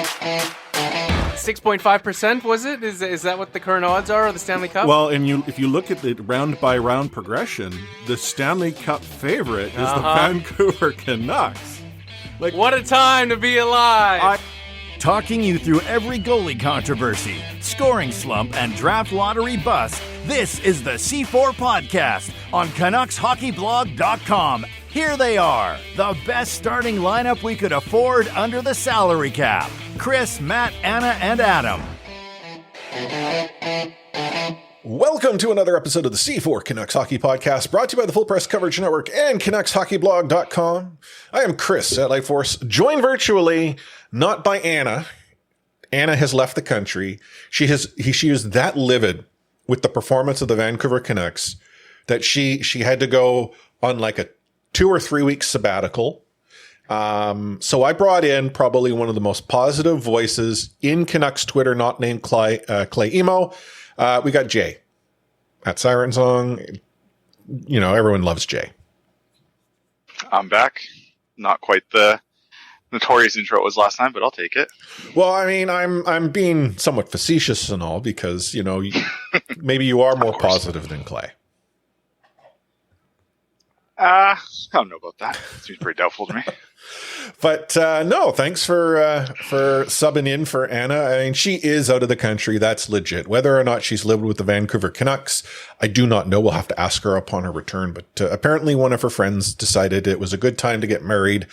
6.5%, was it? Is that what the current odds are of the Stanley Cup? Well, and if you look at the round-by-round progression, the Stanley Cup favorite is the Vancouver Canucks. Like, what a time to be alive! Talking you through every goalie controversy, scoring slump, and draft lottery bust, this is the C4 Podcast on CanucksHockeyBlog.com. Here they are, the best starting lineup we could afford under the salary cap. Chris, Matt, Anna, and Adam. Welcome to another episode of the C4 Canucks Hockey Podcast, brought to you by the Full Press Coverage Network and CanucksHockeyBlog.com. I am Chris at Lightforce, joined virtually, not by Anna. Anna has left the country. She was that livid with the performance of the Vancouver Canucks that she had to go on like a 2 or 3 week sabbatical. So I brought in probably one of the most positive voices in Canucks Twitter, not named Clay Emo. We got Jay at Siren Song. You know, everyone loves Jay. I'm back. Not quite the notorious intro it was last time, but I'll take it. Well, I mean, I'm being somewhat facetious and all because, you know, maybe you are more positive than Clay. I don't know about that. Seems pretty doubtful to me. But no, thanks for subbing in for Anna. I mean, she is out of the country. That's legit. Whether or not she's lived with the Vancouver Canucks, I do not know. We'll have to ask her upon her return. But apparently one of her friends decided it was a good time to get married.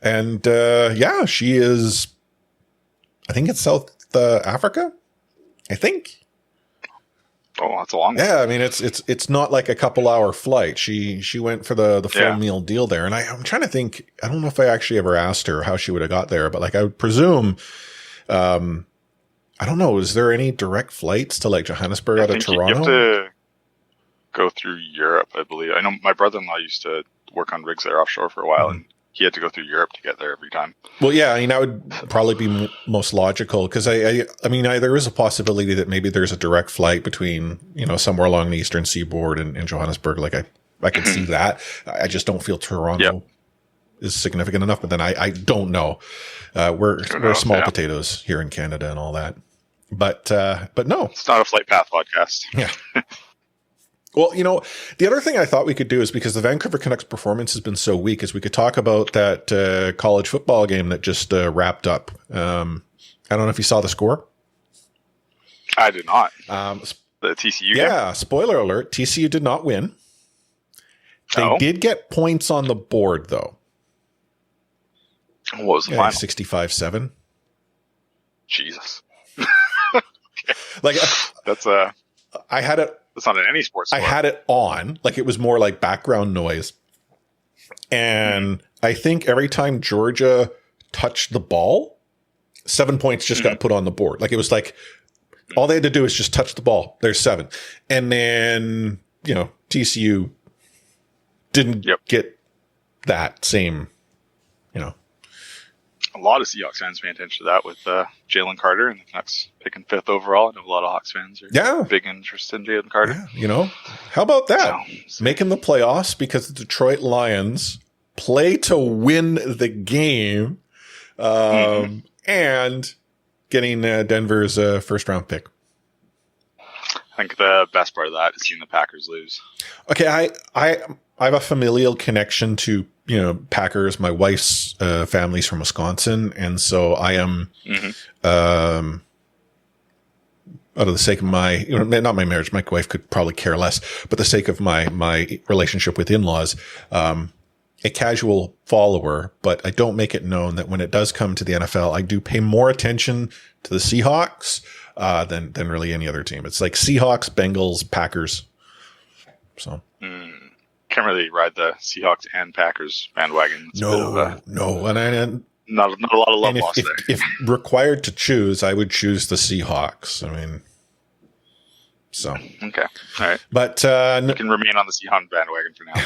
And yeah, she is, I think it's South Africa, I think. Oh, that's a long one. Yeah, I mean, it's not like a couple hour flight. She went for the full meal deal there. And I'm trying to think, I don't know if I actually ever asked her how she would have got there, but like I would presume, I don't know, is there any direct flights to like Johannesburg out of Toronto? You have to go through Europe, I believe. I know my brother-in-law used to work on rigs there offshore for a while, and he had to go through Europe to get there every time. Well, yeah, I mean, that would probably be most logical because I mean, there is a possibility that maybe there's a direct flight between, you know, somewhere along the eastern seaboard and Johannesburg. Like I can see that. I just don't feel Toronto is significant enough. But then I don't know. We're small potatoes here in Canada and all that. But no, it's not a flight path podcast. Yeah. Well, you know, the other thing I thought we could do is because the Vancouver Canucks performance has been so weak is we could talk about that college football game that just wrapped up. I don't know if you saw the score. I did not. The TCU game? Yeah, spoiler alert, TCU did not win. They did get points on the board, though. What was the final? 65-7. Jesus. Okay. Like that's I had it. It's not in any sports sport. I had it on, like it was more like background noise. And I think every time Georgia touched the ball, 7 points just got put on the board. Like it was like all they had to do is just touch the ball. There's 7. And then, you know, TCU didn't get that same, you know. A lot of Seahawks fans paying attention to that with Jalen Carter and the Canucks picking 5th overall. I know a lot of Hawks fans are big interest in Jalen Carter. Yeah, you know, how about that? Making the playoffs because the Detroit Lions play to win the game and getting Denver's first round pick. I think the best part of that is seeing the Packers lose. Okay, I have a familial connection to, you know, Packers. My wife's family's from Wisconsin, and so I am, out of the sake of my, you know, not my marriage, my wife could probably care less, but the sake of my relationship with in-laws, a casual follower, but I don't make it known that when it does come to the NFL, I do pay more attention to the Seahawks than really any other team. It's like Seahawks, Bengals, Packers. So. Can't really ride the Seahawks and Packers bandwagon. It's no. And not a lot of love lost there. If required to choose, I would choose the Seahawks. I mean, so. Okay. All right. But, you can remain on the Seahawks bandwagon for now.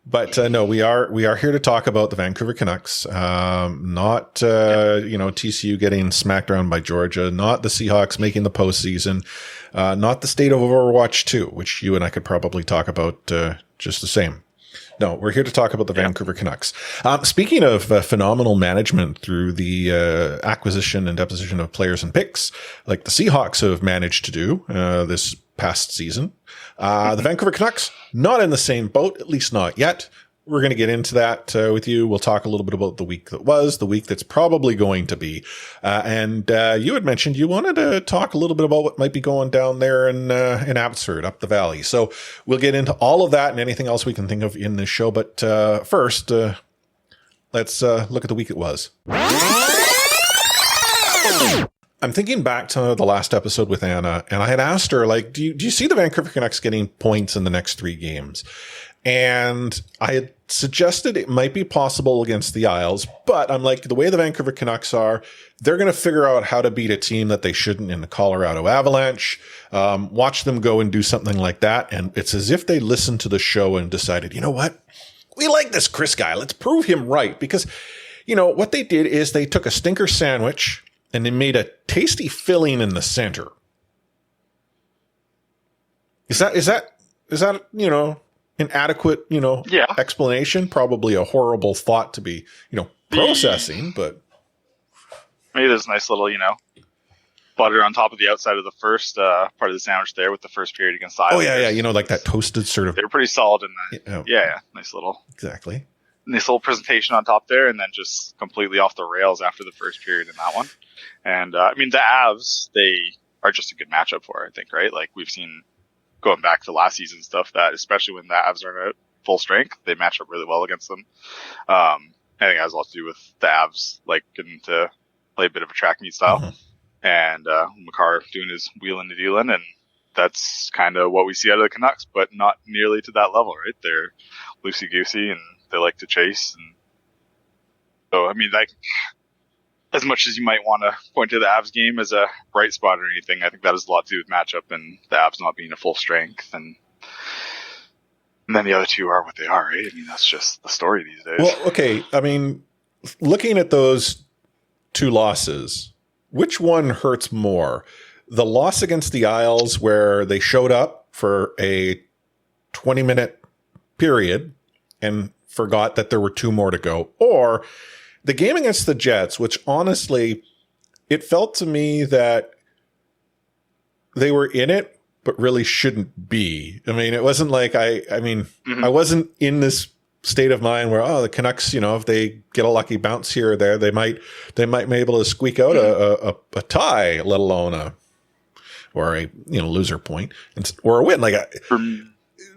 But no, we are here to talk about the Vancouver Canucks, not you know, TCU getting smacked around by Georgia, not the Seahawks making the postseason, not the state of Overwatch 2, which you and I could probably talk about just the same. No, we're here to talk about the Vancouver Canucks. Speaking of phenomenal management through the acquisition and deposition of players and picks, like the Seahawks have managed to do this past season, the Vancouver Canucks, not in the same boat, at least not yet. We're going to get into that with you. We'll talk a little bit about the week that was, the week that's probably going to be. And you had mentioned you wanted to talk a little bit about what might be going down there in Abbotsford, up the valley. So we'll get into all of that and anything else we can think of in this show. But first, let's look at the week it was. I'm thinking back to the last episode with Anna, and I had asked her, like, do you see the Vancouver Canucks getting points in the next 3 games? And I had suggested it might be possible against the Isles, but I'm like, the way the Vancouver Canucks are, they're going to figure out how to beat a team that they shouldn't in the Colorado Avalanche. Watch them go and do something like that. And it's as if they listened to the show and decided, you know what? We like this Chris guy. Let's prove him right. Because, you know, what they did is they took a stinker sandwich and they made a tasty filling in the center. Is that, you know, an adequate, you know, explanation? Probably a horrible thought to be, you know, processing, but maybe there's a nice little, you know, butter on top of the outside of the first part of the sandwich there with the first period against the Islanders. Oh yeah, you know, like that toasted sort of. They were pretty solid in that. Yeah, nice little. Exactly. Nice little presentation on top there, and then just completely off the rails after the first period in that one. And I mean, the Avs, they are just a good matchup for, I think, right? Like we've seen going back to last season stuff, that especially when the Avs are at full strength, they match up really well against them. I think it has a lot to do with the Avs like getting to play a bit of a track meet style, and Makar doing his wheeling and dealing, and that's kind of what we see out of the Canucks, but not nearly to that level, right? They're loosey goosey and they like to chase, and so I mean, like, as much as you might want to point to the Avs game as a bright spot or anything, I think that has a lot to do with matchup and the Avs not being at full strength. And then the other two are what they are, right? I mean, that's just the story these days. Well, okay. I mean, looking at those 2 losses, which one hurts more? The loss against the Isles where they showed up for a 20-minute period and forgot that there were 2 more to go, or the game against the Jets, which honestly, it felt to me that they were in it, but really shouldn't be. I mean, it wasn't like I wasn't in this state of mind where, the Canucks, you know, if they get a lucky bounce here or there, they might be able to squeak out a tie, let alone or a, you know, loser point or a win.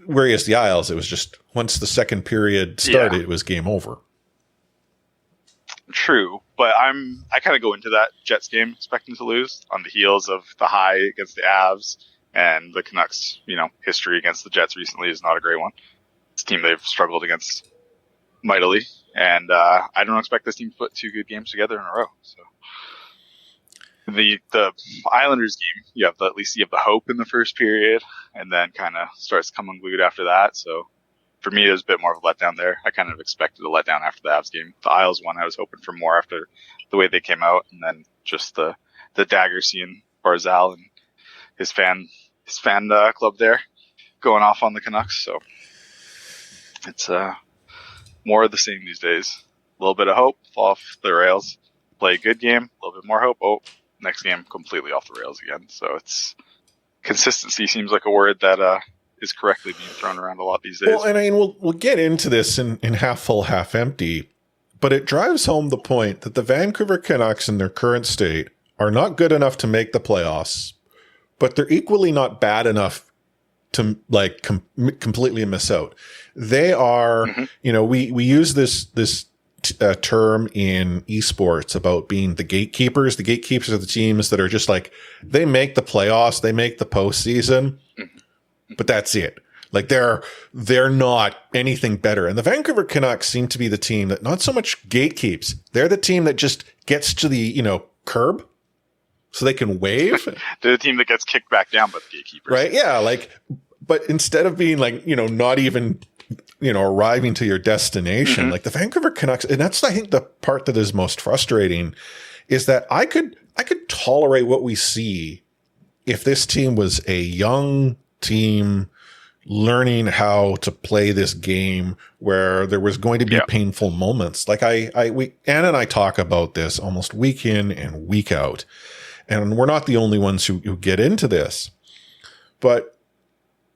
Whereas the Isles, it was just once the second period started, it was game over. True, but I kind of go into that Jets game expecting to lose on the heels of the high against the Avs, and the Canucks, you know, history against the Jets recently is not a great one. It's a team they've struggled against mightily, and I don't expect this team to put 2 good games together in a row. So the Islanders game, you have at least the hope in the first period, and then kind of starts to come unglued after that. So for me, it was a bit more of a letdown there. I kind of expected a letdown after the Avs game. The Isles one, I was hoping for more after the way they came out, and then just the dagger seeing Barzal and his fan club there going off on the Canucks. So it's more of the same these days. A little bit of hope, fall off the rails, play a good game, a little bit more hope. Oh, next game completely off the rails again. So it's consistency seems like a word that is correctly being thrown around a lot these days. Well, and I mean, we'll get into this in half full, half empty, but it drives home the point that the Vancouver Canucks in their current state are not good enough to make the playoffs, but they're equally not bad enough to like completely miss out. They are, you know, we use this term in esports about being the gatekeepers. The gatekeepers are the teams that are just like, they make the playoffs, they make the postseason, but that's it. Like they're not anything better. And the Vancouver Canucks seem to be the team that not so much gatekeeps. They're the team that just gets to the, you know, curb so they can wave. They're the team that gets kicked back down by the gatekeepers. Right. Yeah. Like, but instead of being like, you know, not even, you know, arriving to your destination, like the Vancouver Canucks, and that's, I think, the part that is most frustrating is that I could tolerate what we see if this team was a young team, learning how to play this game where there was going to be painful moments. Like Anna and I talk about this almost week in and week out, and we're not the only ones who get into this, but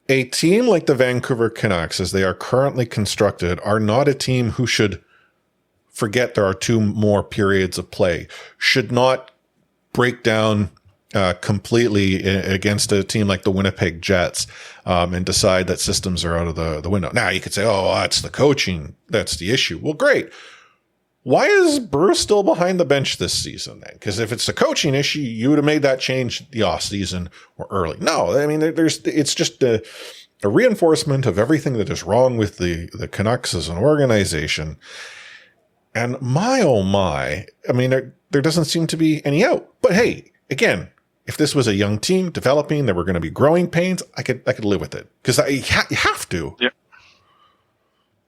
a team like the Vancouver Canucks, as they are currently constructed, are not a team who should forget there are 2 more periods of play, should not break down completely against a team like the Winnipeg Jets and decide that systems are out of the window. Now you could say, oh, that's the coaching. That's the issue. Well, great. Why is Bruce still behind the bench this season then? Because if it's a coaching issue, you would have made that change the off season or early. No, I mean, it's just a reinforcement of everything that is wrong with the Canucks as an organization. And my, oh my, I mean, there doesn't seem to be any out. But hey, again, if this was a young team developing, there were going to be growing pains, I could live with it. Because you have to. Yeah.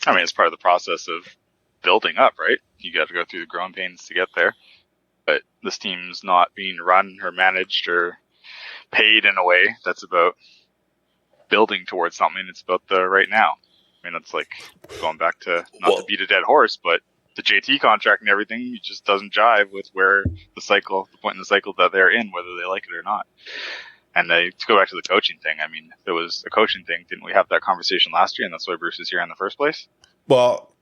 I mean, it's part of the process of building up, right? You got to go through the growing pains to get there. But this team's not being run or managed or paid in a way that's about building towards something. It's about the right now. I mean, it's like going back to, not to beat a dead horse, but the JT contract and everything, it just doesn't jive with where the point in the cycle that they're in, whether they like it or not. And to go back to the coaching thing, I mean, if it was a coaching thing, didn't we have that conversation last year? And that's why Bruce is here in the first place. Well,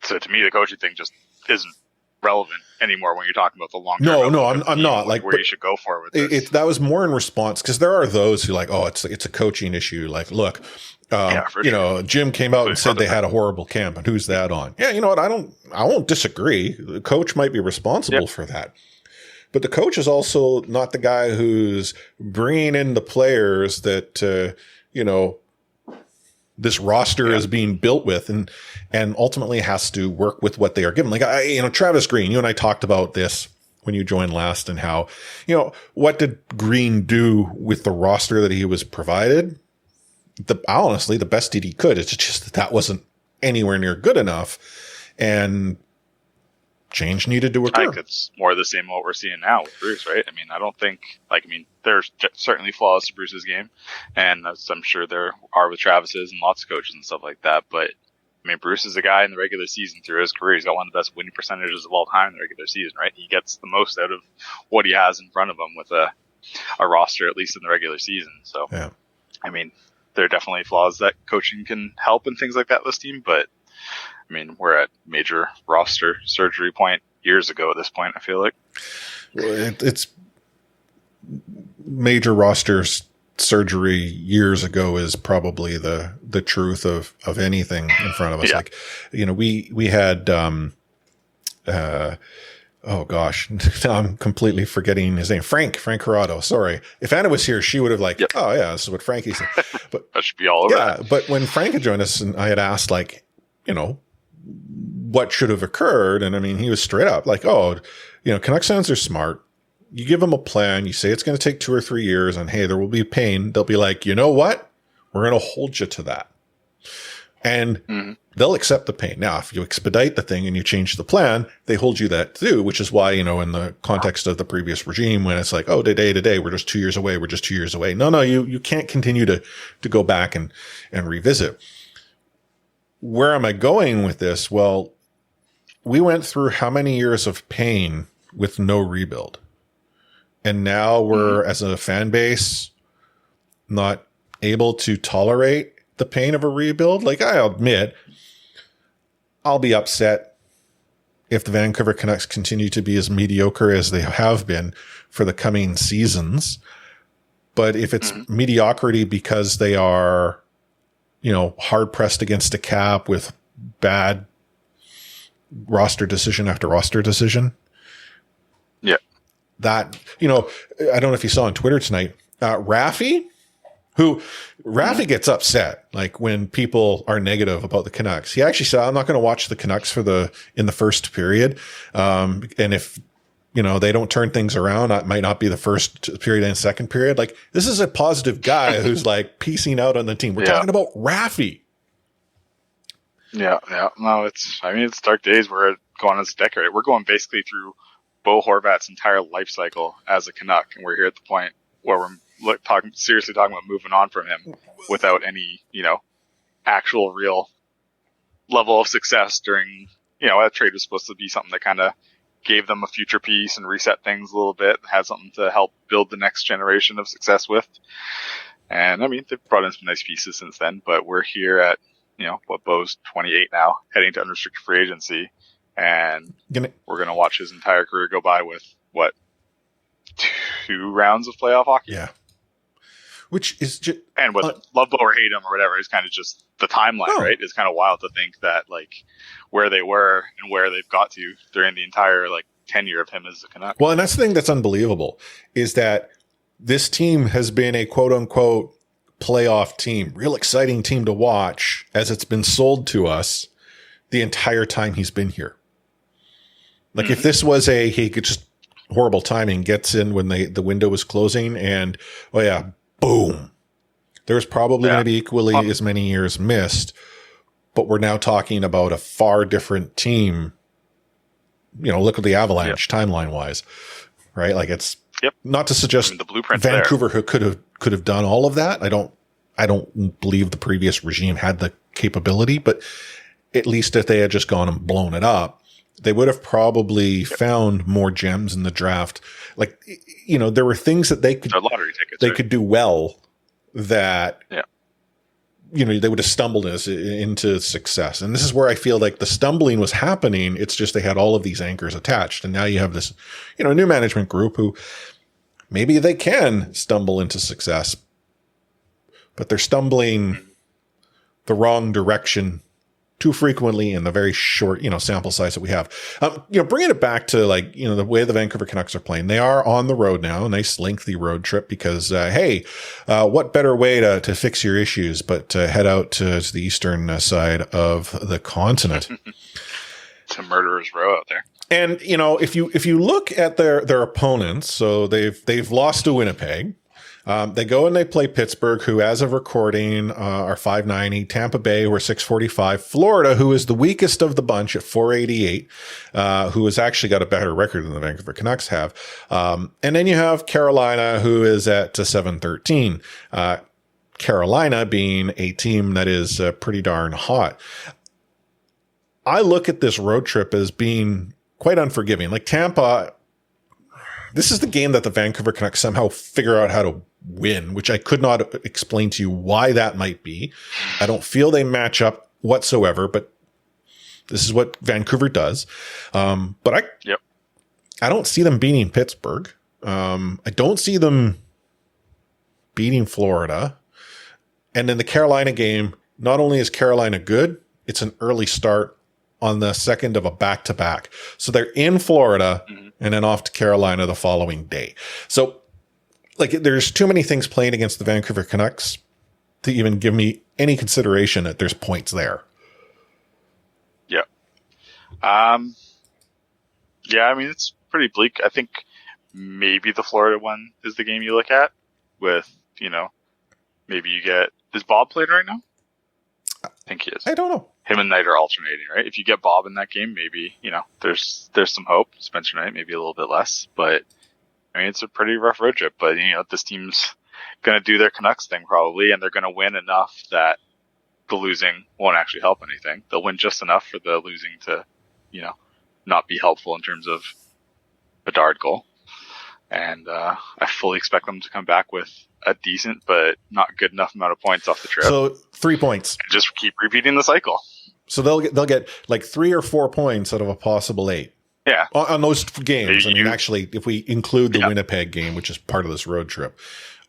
so to me, the coaching thing just isn't relevant anymore when you're talking about the long term. No, I'm not like where you should go for with this. That was more in response, because there are those who like, oh, it's a coaching issue. Like, look, Jim came out and said they had a horrible camp, and who's that on? Yeah, you know what? I won't disagree. The coach might be responsible for that. But the coach is also not the guy who's bringing in the players that, this roster is being built with, and ultimately has to work with what they are given. Like, Travis Green, you and I talked about this when you joined last, and how, what did Green do with the roster that he was provided? Honestly, the best he could. It's just that wasn't anywhere near good enough, and change needed to occur. I think it's more the same what we're seeing now with Bruce, right? I mean, I don't think, there's certainly flaws to Bruce's game, and as I'm sure there are with Travis's and lots of coaches and stuff like that, but I mean, Bruce is a guy in the regular season through his career. He's got one of the best winning percentages of all time in the regular season, right? He gets the most out of what he has in front of him with a roster, at least in the regular season. So, yeah. I mean, there are definitely flaws that coaching can help and things like that this team, but I mean, we're at major roster surgery point years ago at this point, I feel like. It's major roster surgery years ago is probably the truth of anything in front of us. Yeah. Like, we had, oh gosh, now I'm completely forgetting his name. Frank Corrado. Sorry. If Anna was here, she would have oh yeah, this is what Frankie said. But that should be all over. Yeah. But when Frank had joined us and I had asked, what should have occurred? And I mean, he was straight up like, Canucks fans are smart. You give them a plan. You say it's going to take 2 or 3 years, and hey, there will be pain. They'll be like, you know what? We're going to hold you to that. And they'll accept the pain. Now, if you expedite the thing and you change the plan, they hold you that too, which is why, in the context of the previous regime, when it's like, oh, today, we're just 2 years away. We're just 2 years away. No, you can't continue to go back and revisit. Where am I going with this? Well, we went through how many years of pain with no rebuild? And now we're, as a fan base, not able to tolerate the pain of a rebuild. Like, I'll admit, I'll be upset if the Vancouver Canucks continue to be as mediocre as they have been for the coming seasons. But if it's mediocrity because they are, hard pressed against a cap with bad roster decision after roster decision. Yeah. That, I don't know if you saw on Twitter tonight, Raffy gets upset, like when people are negative about the Canucks. He actually said, I'm not going to watch the Canucks in the first period. And if, they don't turn things around, it might not be the first period and second period. Like, this is a positive guy who's like piecing out on the team. We're talking about Raffy. Yeah. No, it's dark days. We're going as a decade. We're going basically through Bo Horvat's entire life cycle as a Canuck, and we're here at the point where we're seriously talking about moving on from him without any, actual real level of success during, that trade was supposed to be something that kind of gave them a future piece and reset things a little bit, had something to help build the next generation of success with. And I mean, they've brought in some nice pieces since then, but we're here at, Bo's 28 now, heading to unrestricted free agency. And we're going to watch his entire career go by with, 2 rounds of playoff hockey? Yeah. Which is just... And whether love Bo or hate him or whatever is kind of just the timeline, right? It's kind of wild to think that, where they were and where they've got to during the entire, tenure of him as a Canuck. Well, and that's the thing that's unbelievable, is that this team has been a quote-unquote playoff team, real exciting team to watch as it's been sold to us the entire time he's been here. If this was he could just horrible timing, gets in when the window was closing and, boom. There's probably going to be equally as many years missed, but we're now talking about a far different team. Look at the Avalanche timeline wise, right? It's not to suggest the blueprint Vancouver who could have done all of that. I don't believe the previous regime had the capability, but at least if they had just gone and blown it up, they would have probably found more gems in the draft. There were things that they could, lottery tickets, could do well that, they would have stumbled into success. And this is where I feel like the stumbling was happening. It's just they had all of these anchors attached. And now you have this, new management group who maybe they can stumble into success, but they're stumbling the wrong direction too frequently in the very short, sample size that we have. Bringing it back to the way the Vancouver Canucks are playing. They are on the road now, a nice lengthy road trip because, what better way to fix your issues but to head out to the eastern side of the continent. It's a murderer's row out there. And, if you look at their opponents, so they've lost to Winnipeg. They go and they play Pittsburgh, who as of recording, are 590, Tampa Bay, who are 645, Florida, who is the weakest of the bunch at 488, who has actually got a better record than the Vancouver Canucks have. And then you have Carolina, who is at 713, Carolina being a team that is pretty darn hot. I look at this road trip as being quite unforgiving. Tampa, this is the game that the Vancouver Canucks somehow figure out how to win, which I could not explain to you why that might be. I don't feel they match up whatsoever, but this is what Vancouver does. But I don't see them beating Pittsburgh. I don't see them beating Florida. And in the Carolina game, not only is Carolina good, it's an early start on the second of a back-to-back. So they're in Florida and then off to Carolina the following day. So there's too many things playing against the Vancouver Canucks to even give me any consideration that there's points there. Yeah. It's pretty bleak. I think maybe the Florida one is the game you look at with, maybe you get, is Bob playing right now? I think he is. I don't know. Him and Knight are alternating, right? If you get Bob in that game, maybe, there's some hope. Spencer Knight, maybe a little bit less, but it's a pretty rough road trip, but this team's going to do their Canucks thing probably, and they're going to win enough that the losing won't actually help anything. They'll win just enough for the losing to, not be helpful in terms of a Dard goal. And I fully expect them to come back with a decent but not good enough amount of points off the trip. So 3 points. And just keep repeating the cycle. So they'll get 3 or 4 points out of a possible 8. Yeah. On those games. Actually, if we include the Winnipeg game, which is part of this road trip,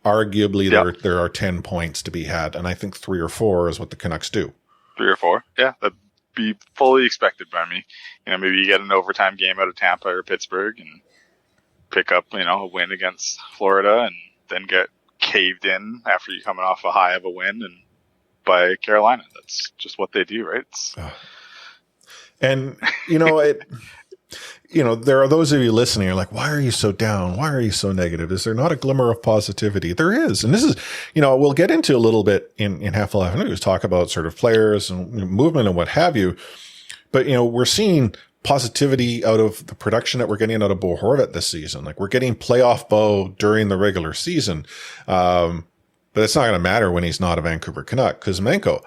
arguably there are 10 points to be had. And I think 3 or 4 is what the Canucks do. 3 or 4. Yeah. That'd be fully expected by me. Maybe you get an overtime game out of Tampa or Pittsburgh and pick up, a win against Florida and then get caved in after you're coming off a high of a win and by Carolina. That's just what they do, right? And, there are those of you listening who are like, why are you so down? Why are you so negative? Is there not a glimmer of positivity? There is. And this is, we'll get into a little bit in Half Alive News, talk about sort of players and movement and what have you. But, we're seeing positivity out of the production that we're getting out of Bo Horvat this season. Like, we're getting playoff Bo during the regular season. But it's not going to matter when he's not a Vancouver Canuck, because Menko,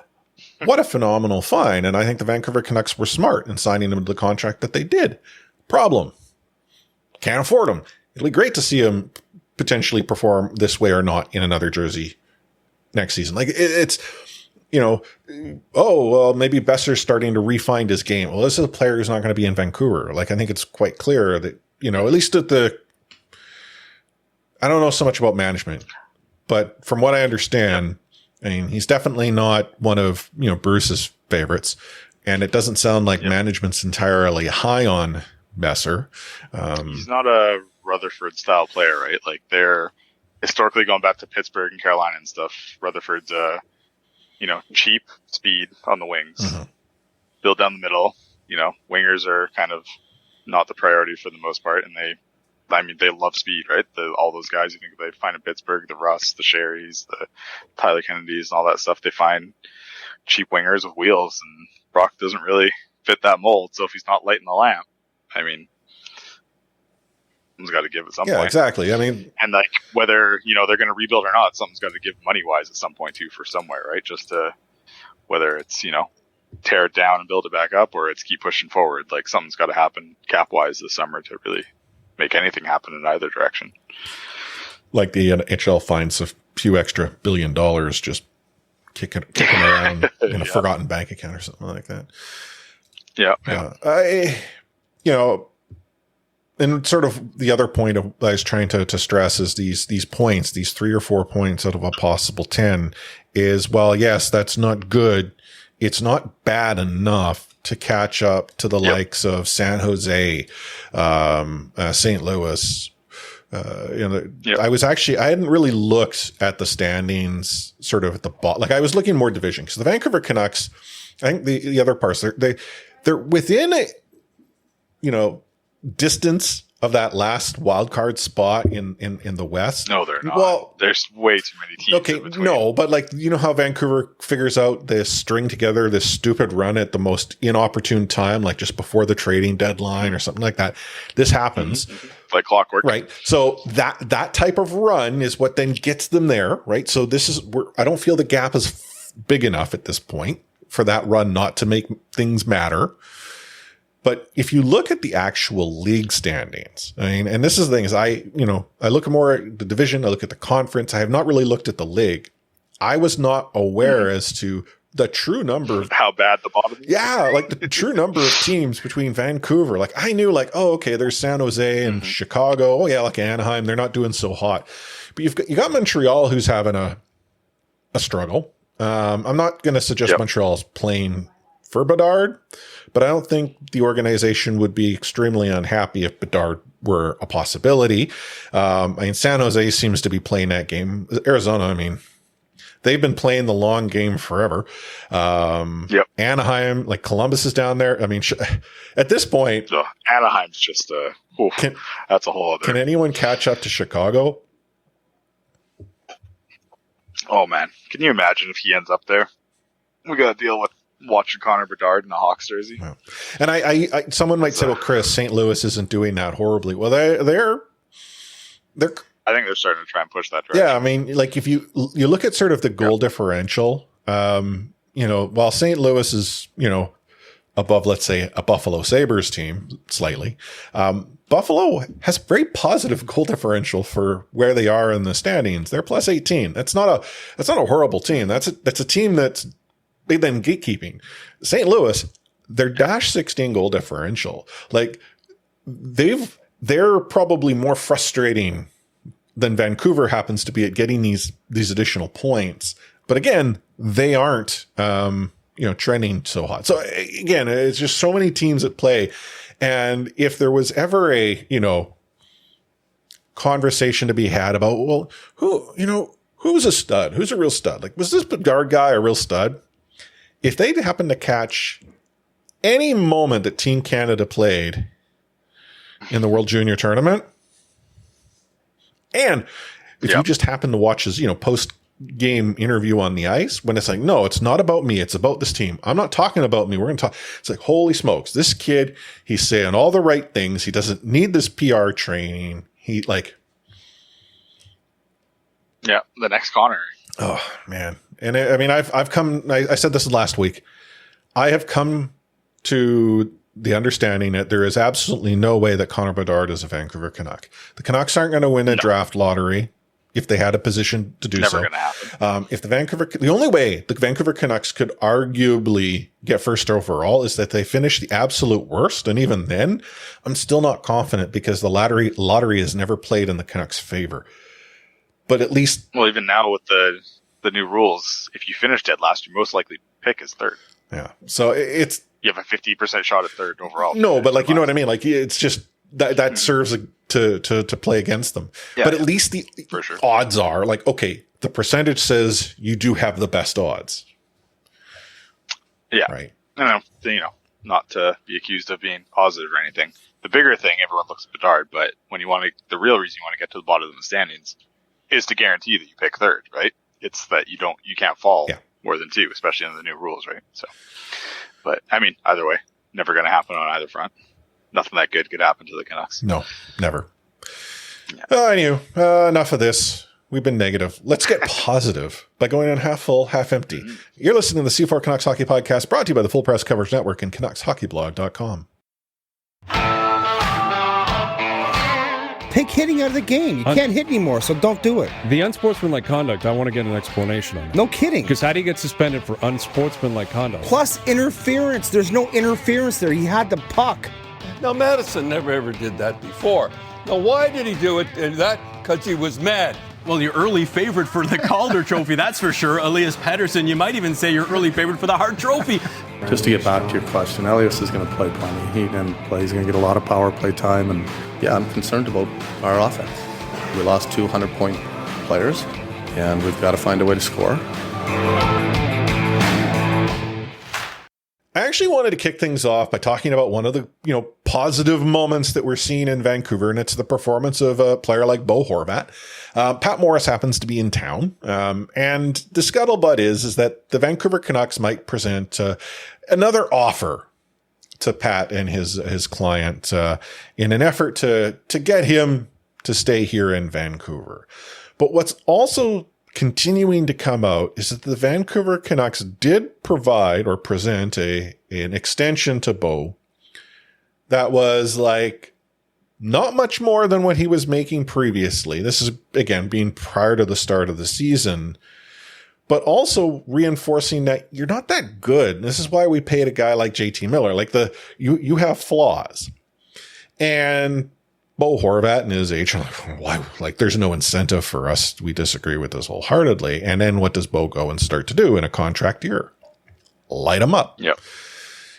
what a phenomenal find. And I think the Vancouver Canucks were smart in signing him to the contract that they did. Problem. Can't afford him. It'll be great to see him potentially perform this way or not in another jersey next season. Like, it's, you know, oh, well, maybe Besser's starting to refine his game. Well, this is a player who's not going to be in Vancouver. Like, I think it's quite clear that, you know, at least at the, I don't know so much about management, but from what I understand, I mean, he's definitely not one of, you know, Bruce's favorites. And it doesn't sound like management's entirely high on Besser. He's not a Rutherford style player, right? Like, they're historically going back to Pittsburgh and Carolina and stuff. Rutherford's, you know, cheap speed on the wings, build down the middle. You know, wingers are kind of not the priority for the most part. And they love speed, right? All those guys you think they find in Pittsburgh, the Russ, the Sherrys, the Tyler Kennedys and all that stuff, they find cheap wingers with wheels, and Brock doesn't really fit that mold. So if he's not lighting the lamp, I mean, someone's got to give at some point. Yeah, exactly. I mean, and like, whether, you know, they're going to rebuild or not, someone's got to give money wise at some point too, for somewhere, right? Just to, whether it's, you know, tear it down and build it back up, or it's keep pushing forward. Like, something's got to happen cap wise this summer to really make anything happen in either direction. Like the NHL finds a few extra $1 billion just kicking around in a forgotten bank account or something like that. Yeah. You know, and sort of the other point I was trying to stress is these points, these 3 or 4 points out of a possible 10 is, well, yes, that's not good. It's not bad enough to catch up to the likes of San Jose, St. Louis. I hadn't really looked at the standings sort of at the bottom. Like, I was looking more division, because the Vancouver Canucks, I think the other parts, they're within a, you know, distance of that last wild card spot in the West. No, they're not. Well, there's way too many teams. Okay, no, but like, you know how Vancouver figures out this string together this stupid run at the most inopportune time, like just before the trading deadline or something like that. This happens. Like clockwork. Right. So that type of run is what then gets them there, right? So this is where I don't feel the gap is big enough at this point for that run not to make things matter. But if you look at the actual league standings, I mean, and this is the thing is I look more at the division, I look at the conference. I have not really looked at the league. I was not aware as to the true number of how bad the bottom is. Yeah, like the true number of teams between Vancouver. Like, I knew, like, oh, okay, there's San Jose and Chicago. Oh yeah, like Anaheim, they're not doing so hot. But you got Montreal, who's having a struggle. I'm not going to suggest Montreal's playing for Bedard, but I don't think the organization would be extremely unhappy if Bedard were a possibility. I mean, San Jose seems to be playing that game. Arizona, I mean, they've been playing the long game forever. Anaheim, like Columbus is down there. I mean, at this point, Anaheim's just that's a whole other. Can anyone catch up to Chicago? Oh man, can you imagine if he ends up there? We got to deal with watching Connor Bedard in a Hawks jersey. Yeah. And I someone might say, well, Chris, St. Louis isn't doing that horribly. Well, they're I think they're starting to try and push that direction. Yeah, I mean, like if you look at sort of the goal differential, while St. Louis is, above, let's say, a Buffalo Sabres team slightly, Buffalo has very positive goal differential for where they are in the standings. They're plus 18. That's not a horrible team. That's a team that's big than gatekeeping. St. Louis, their -16 goal differential, like they're probably more frustrating than Vancouver happens to be at getting these additional points. But again, they aren't, trending so hot. So again, it's just so many teams at play. And if there was ever a, conversation to be had about, well, who's a stud? Who's a real stud? Like, was this Bedard guy a real stud? If they happen to catch any moment that Team Canada played in the World Junior Tournament, and if you just happen to watch his, post game interview on the ice when it's like, no, it's not about me. It's about this team. I'm not talking about me. We're going to talk. It's like, holy smokes, this kid, he's saying all the right things. He doesn't need this PR training. He like, yeah, the next Connor. oh man. And I mean, I've come, I said this last week. I have come to the understanding that there is absolutely no way that Connor Bedard is a Vancouver Canuck. The Canucks aren't going to win a draft lottery if they had a position to do so. Never going to happen. If the only way the Vancouver Canucks could arguably get first overall is that they finish the absolute worst. And even then, I'm still not confident because the lottery is never played in the Canucks' favor. But at least, well, even now with the new rules, if you finish dead last, your most likely pick is third. yeah. So you have a 50% shot at third overall. No, but like, you know what I mean? Like, it's just that serves to play against them. Yeah, but at least the for sure. odds are like, okay, the percentage says you do have the best odds. Yeah. Right. Not to be accused of being positive or anything. The bigger thing, everyone looks at Bedard, but when the real reason you want to get to the bottom of the standings is to guarantee that you pick third, right? It's that you can't fall more than two, especially under the new rules, right? So, but I mean, either way, never going to happen on either front. Nothing that good could happen to the Canucks. No, never. Yeah. I knew. Enough of this. We've been negative. Let's get positive by going on half full, half empty. Mm-hmm. You're listening to the C4 Canucks Hockey Podcast, brought to you by the Full Press Coverage Network and CanucksHockeyBlog.com. Take hitting out of the game. You can't hit anymore, so don't do it. The unsportsmanlike conduct, I want to get an explanation on that. No kidding. Because how do you get suspended for unsportsmanlike conduct? Plus interference. There's no interference there. He had the puck. Now, Madison never ever did that before. Now, why did he do it? And that because he was mad. Well, your early favorite for the Calder Trophy, that's for sure. Elias Pettersson, you might even say your early favorite for the Hart Trophy. Just to get back to your question, Elias is going to play plenty. He's going to get a lot of power play time. And, yeah, I'm concerned about our offense. We lost 200-point players, and we've got to find a way to score. I actually wanted to kick things off by talking about one of the, positive moments that we're seeing in Vancouver, and it's the performance of a player like Bo Horvat. Pat Morris happens to be in town, and the scuttlebutt is that the Vancouver Canucks might present another offer to Pat and his client in an effort to get him to stay here in Vancouver. But what's also continuing to come out is that the Vancouver Canucks did provide or present an extension to Bo that was like not much more than what he was making previously. This is, again, being prior to the start of the season, but also reinforcing that you're not that good. This is why we paid a guy like JT Miller. Like you have flaws. And Bo Horvat and his agent, why? Like, there's no incentive for us. We disagree with this wholeheartedly. And then what does Bo go and start to do in a contract year? Light him up. Yep.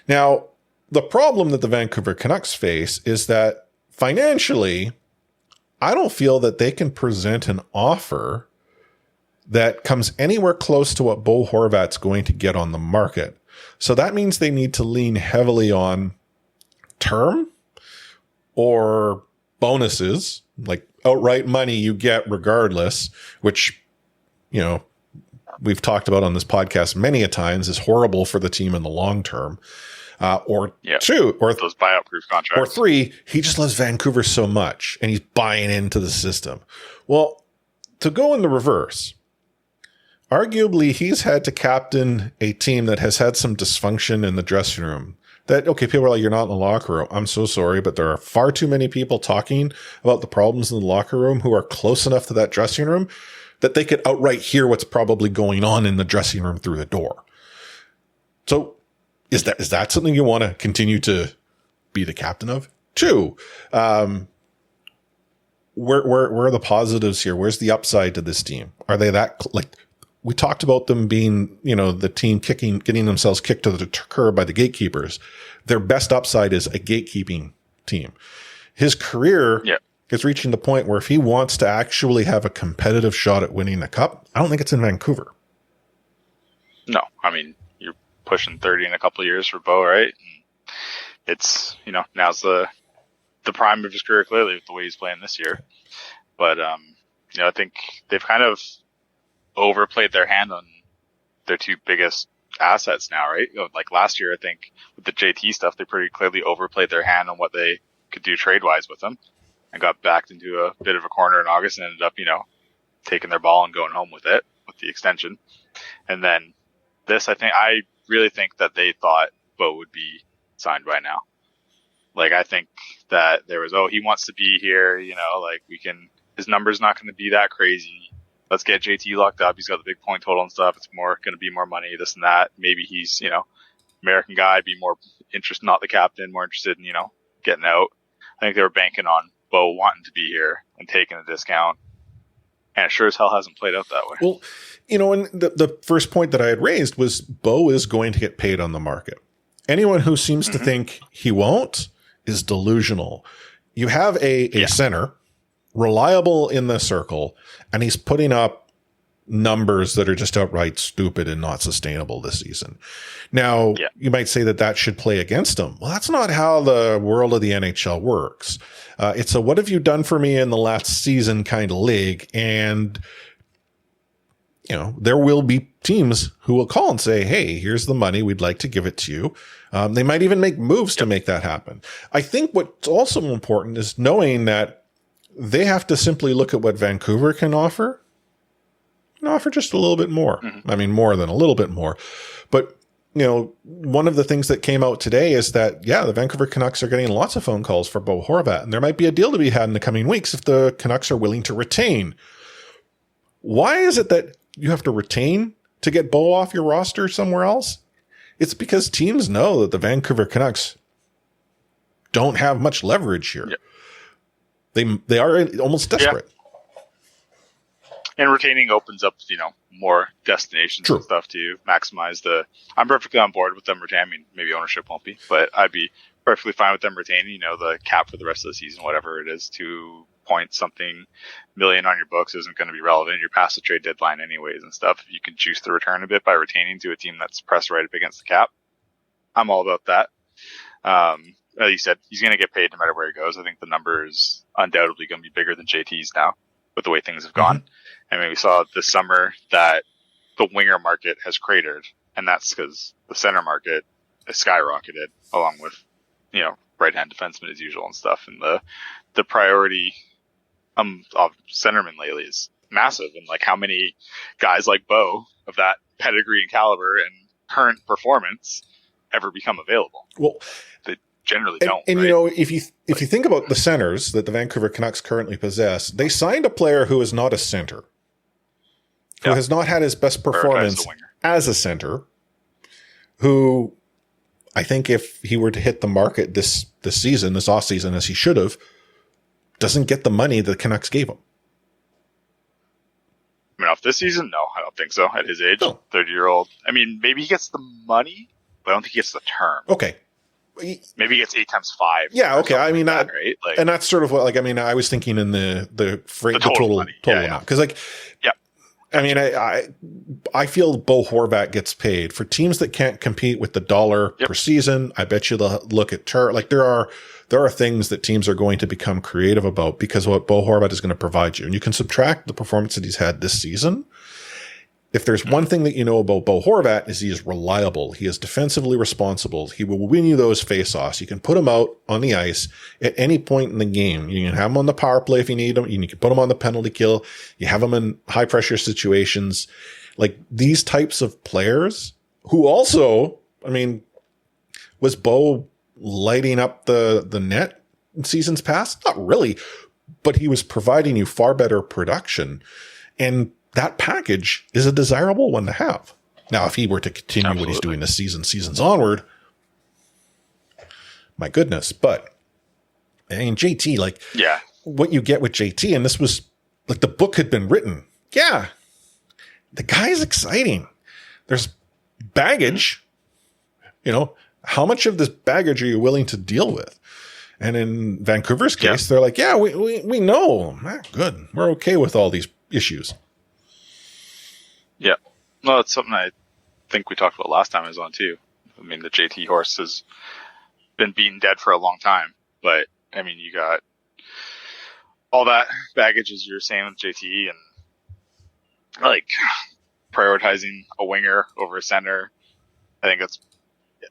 Now, the problem that the Vancouver Canucks face is that financially, I don't feel that they can present an offer that comes anywhere close to what Bo Horvat's going to get on the market. So that means they need to lean heavily on term or bonuses, like outright money you get regardless, which, we've talked about on this podcast many a times is horrible for the team in the long term. Or two, or those buyout proof contracts. Or three, he just loves Vancouver so much and he's buying into the system. Well, to go in the reverse, arguably he's had to captain a team that has had some dysfunction in the dressing room. That, okay, people are like, you're not in the locker room. I'm so sorry, but there are far too many people talking about the problems in the locker room who are close enough to that dressing room that they could outright hear what's probably going on in the dressing room through the door. So is that something you want to continue to be the captain of? Two, where are the positives here? Where's the upside to this team? Are they that, like, we talked about them being, the team getting themselves kicked to the curb by the gatekeepers. Their best upside is a gatekeeping team. His career is reaching the point where if he wants to actually have a competitive shot at winning the cup, I don't think it's in Vancouver. No, I mean, you're pushing 30 in a couple of years for Bo, right? And it's, now's the prime of his career, clearly, with the way he's playing this year. But, I think they've kind of overplayed their hand on their two biggest assets now, right? Like last year, I think with the JT stuff, they pretty clearly overplayed their hand on what they could do trade-wise with them and got backed into a bit of a corner in August and ended up, taking their ball and going home with it, with the extension. And then this, I really think that they thought Bo would be signed by now. Like, I think that there was, he wants to be here, his number's not going to be that crazy. Let's get JT locked up. He's got the big point total and stuff. It's going to be more money, this and that. Maybe he's, American guy, be more interested, not the captain, more interested in, getting out. I think they were banking on Bo wanting to be here and taking a discount. And it sure as hell hasn't played out that way. Well, and the first point that I had raised was Bo is going to get paid on the market. Anyone who seems to think he won't is delusional. You have a center, reliable in the circle, and he's putting up numbers that are just outright stupid and not sustainable this season. Now, you might say that should play against him. Well, that's not how the world of the NHL works. It's a what have you done for me in the last season kind of league. And, there will be teams who will call and say, hey, here's the money. We'd like to give it to you. They might even make moves to make that happen. I think what's also important is knowing that they have to simply look at what Vancouver can offer and offer just a little bit more. I mean, more than a little bit more. But, one of the things that came out today is that, the Vancouver Canucks are getting lots of phone calls for Bo Horvat, and there might be a deal to be had in the coming weeks if the Canucks are willing to retain. Why is it that you have to retain to get Bo off your roster somewhere else? It's because teams know that the Vancouver Canucks don't have much leverage here. They are almost desperate. And retaining opens up, more destinations and stuff to maximize I'm perfectly on board with them retaining. I mean, maybe ownership won't be, but I'd be perfectly fine with them retaining, the cap for the rest of the season, whatever it is, 2 point something million on your books isn't going to be relevant. You're past the trade deadline anyways and stuff. If you can juice the return a bit by retaining to a team that's pressed right up against the cap, I'm all about that. Like you said, he's going to get paid no matter where he goes. I think the number is undoubtedly going to be bigger than JT's now with the way things have gone. I mean, we saw this summer that the winger market has cratered, and that's because the center market has skyrocketed along with, right-hand defensemen as usual and stuff. And the priority of centermen lately is massive. And how many guys like Bo of that pedigree and caliber and current performance ever become available? Well, they generally don't. And right? if you think about the centers that the Vancouver Canucks currently possess, they signed a player who is not a center, who has not had his best performance as a center, who I think if he were to hit the market this season, this offseason, as he should have, doesn't get the money the Canucks gave him. I mean, off this season? No, I don't think so. At his age, 30-year-old. I mean, maybe he gets the money, but I don't think he gets the term. Okay. Maybe he gets 8 times 5. Yeah, okay. I mean, right? And that's sort of what, I was thinking in the total amount. Because, I mean, I feel Bo Horvat gets paid for teams that can't compete with the dollar per season. I bet you they'll look at there are things that teams are going to become creative about because of what Bo Horvat is going to provide you. And you can subtract the performance that he's had this season. If there's one thing that you know about Bo Horvat is he is reliable. He is defensively responsible. He will win you those faceoffs. You can put him out on the ice at any point in the game. You can have him on the power play if you need him. You can put him on the penalty kill. You have him in high pressure situations. Like these types of players who also, was Bo lighting up the net in seasons past? Not really, but he was providing you far better production. And that package is a desirable one to have. Now, if he were to continue what he's doing this season, seasons onward, my goodness. But, JT, what you get with JT, and this was, the book had been written. Yeah, the guy is exciting. There's baggage. How much of this baggage are you willing to deal with? And in Vancouver's case, they're like, yeah, we know. Good. We're okay with all these issues. Yeah. Well, it's something I think we talked about last time I was on too. I mean, the JT horse has been beaten dead for a long time, but you got all that baggage as you were saying with JT and prioritizing a winger over a center. I think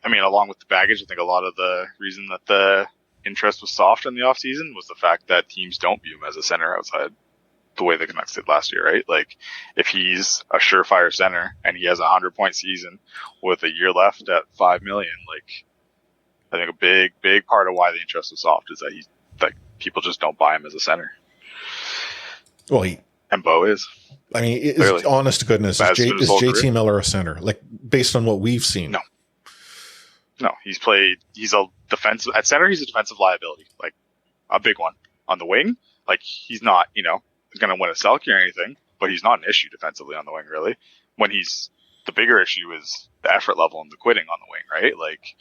along with the baggage, I think a lot of the reason that the interest was soft in the offseason was the fact that teams don't view him as a center outside the way the Canucks did last year, right? Like, if he's a surefire center and he has a 100-point season with a year left at $5 million, like, I think a big part of why the interest was soft is that people just don't buy him as a center. Well, and Bo is. I mean, honest to goodness, is JT Miller a center? Like, based on what we've seen? No, he's a defensive, at center, he's a defensive liability, like a big one. On the wing, like, he's not, going to win a Selke or anything, but he's not an issue defensively on the wing, really. The bigger issue is the effort level and the quitting on the wing, right? Like,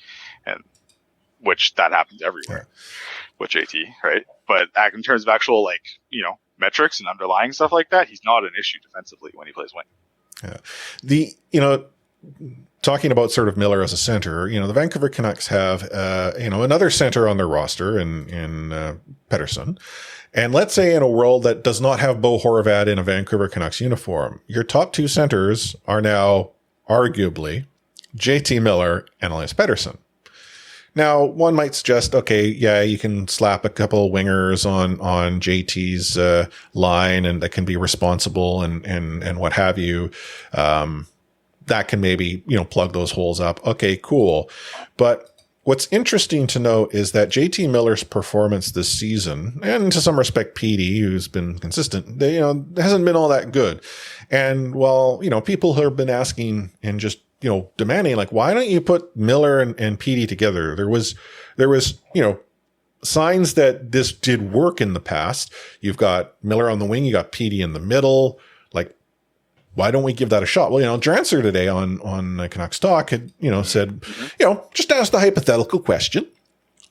and which that happens everywhere with JT, right? But in terms of actual, like, metrics and underlying stuff like that, he's not an issue defensively when he plays wing. Yeah. Talking about sort of Miller as a center, the Vancouver Canucks have, another center on their roster in Pettersson. And let's say in a world that does not have Bo Horvat in a Vancouver Canucks uniform, your top two centers are now arguably JT Miller and Elias Pettersson. Now, one might suggest, okay, yeah, you can slap a couple wingers on JT's line, and that can be responsible and what have you. That can maybe, plug those holes up. Okay, cool. But what's interesting to note is that JT Miller's performance this season, and to some respect, PD, who's been consistent, hasn't been all that good. And while, people have been asking and just, demanding, like, why don't you put Miller and PD together? There was, signs that this did work in the past. You've got Miller on the wing, you got PD in the middle. Like, why don't we give that a shot? Well, Drancer today on Canucks Talk had, said, just ask the hypothetical question.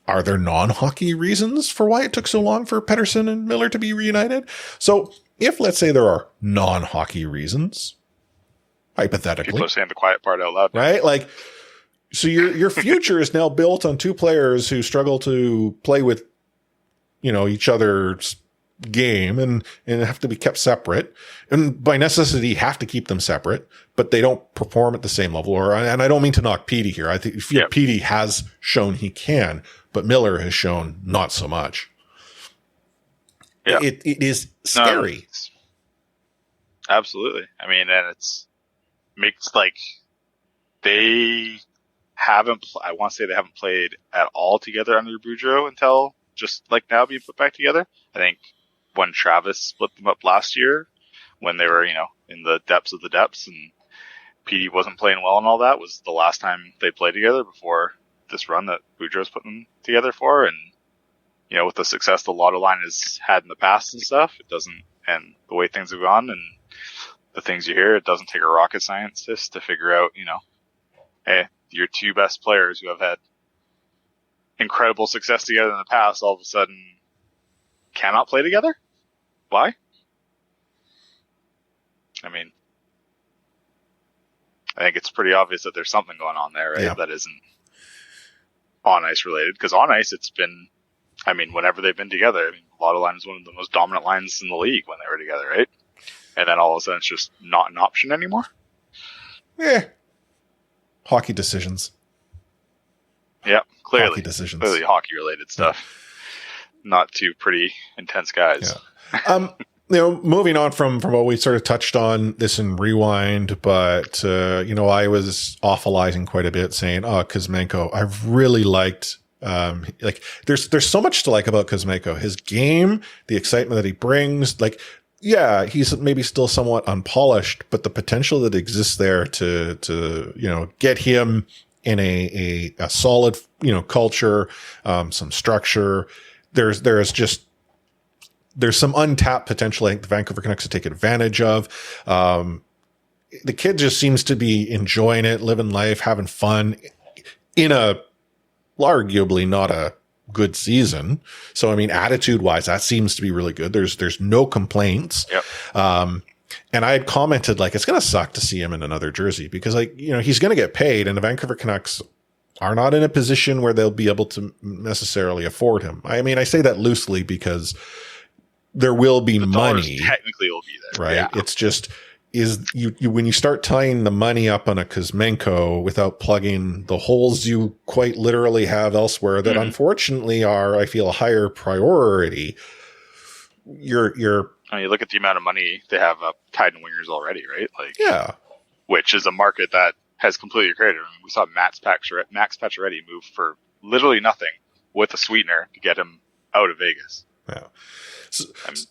Are there non-hockey reasons for why it took so long for Pettersson and Miller to be reunited? So if, let's say, there are non-hockey reasons, hypothetically. People are saying the quiet part out loud. Right? Like, so your future is now built on two players who struggle to play with, each other's game and have to be kept separate, and by necessity have to keep them separate, but they don't perform at the same level. And I don't mean to knock Petey here. I think Petey has shown he can, but Miller has shown not so much. Yeah. It is scary. Absolutely. I mean, and makes like they haven't, I want to say they haven't played at all together under Boudreau until just like now being put back together. I think when Travis split them up last year, when they were, in the depths of the depths, and PD wasn't playing well and all that, was the last time they played together before this run that Boudreau's put them together for. And, with the success the Lotto line has had in the past and stuff, it doesn't, and the way things have gone and the things you hear, it doesn't take a rocket scientist to figure out, hey, your two best players who have had incredible success together in the past all of a sudden cannot play together? Why? I mean, I think it's pretty obvious that there's something going on there, right? Yeah. That isn't on ice related. Because on ice, it's been, whenever they've been together, Lotto line is one of the most dominant lines in the league when they were together, right? And then all of a sudden it's just not an option anymore? Hockey decisions. Yeah, clearly. Hockey decisions. Clearly hockey related stuff. Not two pretty intense guys. Yeah. Moving on from what we sort of touched on this in Rewind, but, I was awfulizing quite a bit saying, Kuzmenko, I've really liked, there's so much to like about Kuzmenko, his game, the excitement that he brings, like, yeah, he's maybe still somewhat unpolished, but the potential that exists there to get him in a solid, culture, some structure. There's some untapped potential I think the Vancouver Canucks to take advantage of. The kid just seems to be enjoying it, living life, having fun in a arguably not a good season. So, attitude wise, that seems to be really good. There's no complaints. Yep. And I had commented, like, it's going to suck to see him in another jersey because, he's going to get paid, and the Vancouver Canucks are not in a position where they'll be able to necessarily afford him. I say that loosely because there will be money. Technically will be there. Right. Yeah. It's just, is you when you start tying the money up on a Kuzmenko without plugging the holes you quite literally have elsewhere that unfortunately are, I feel, a higher priority. You look at the amount of money they have tied in wingers already, right? Like, yeah, which is a market that has completely created. I mean, we saw Max Pacioretty move for literally nothing with a sweetener to get him out of Vegas. Yeah. So,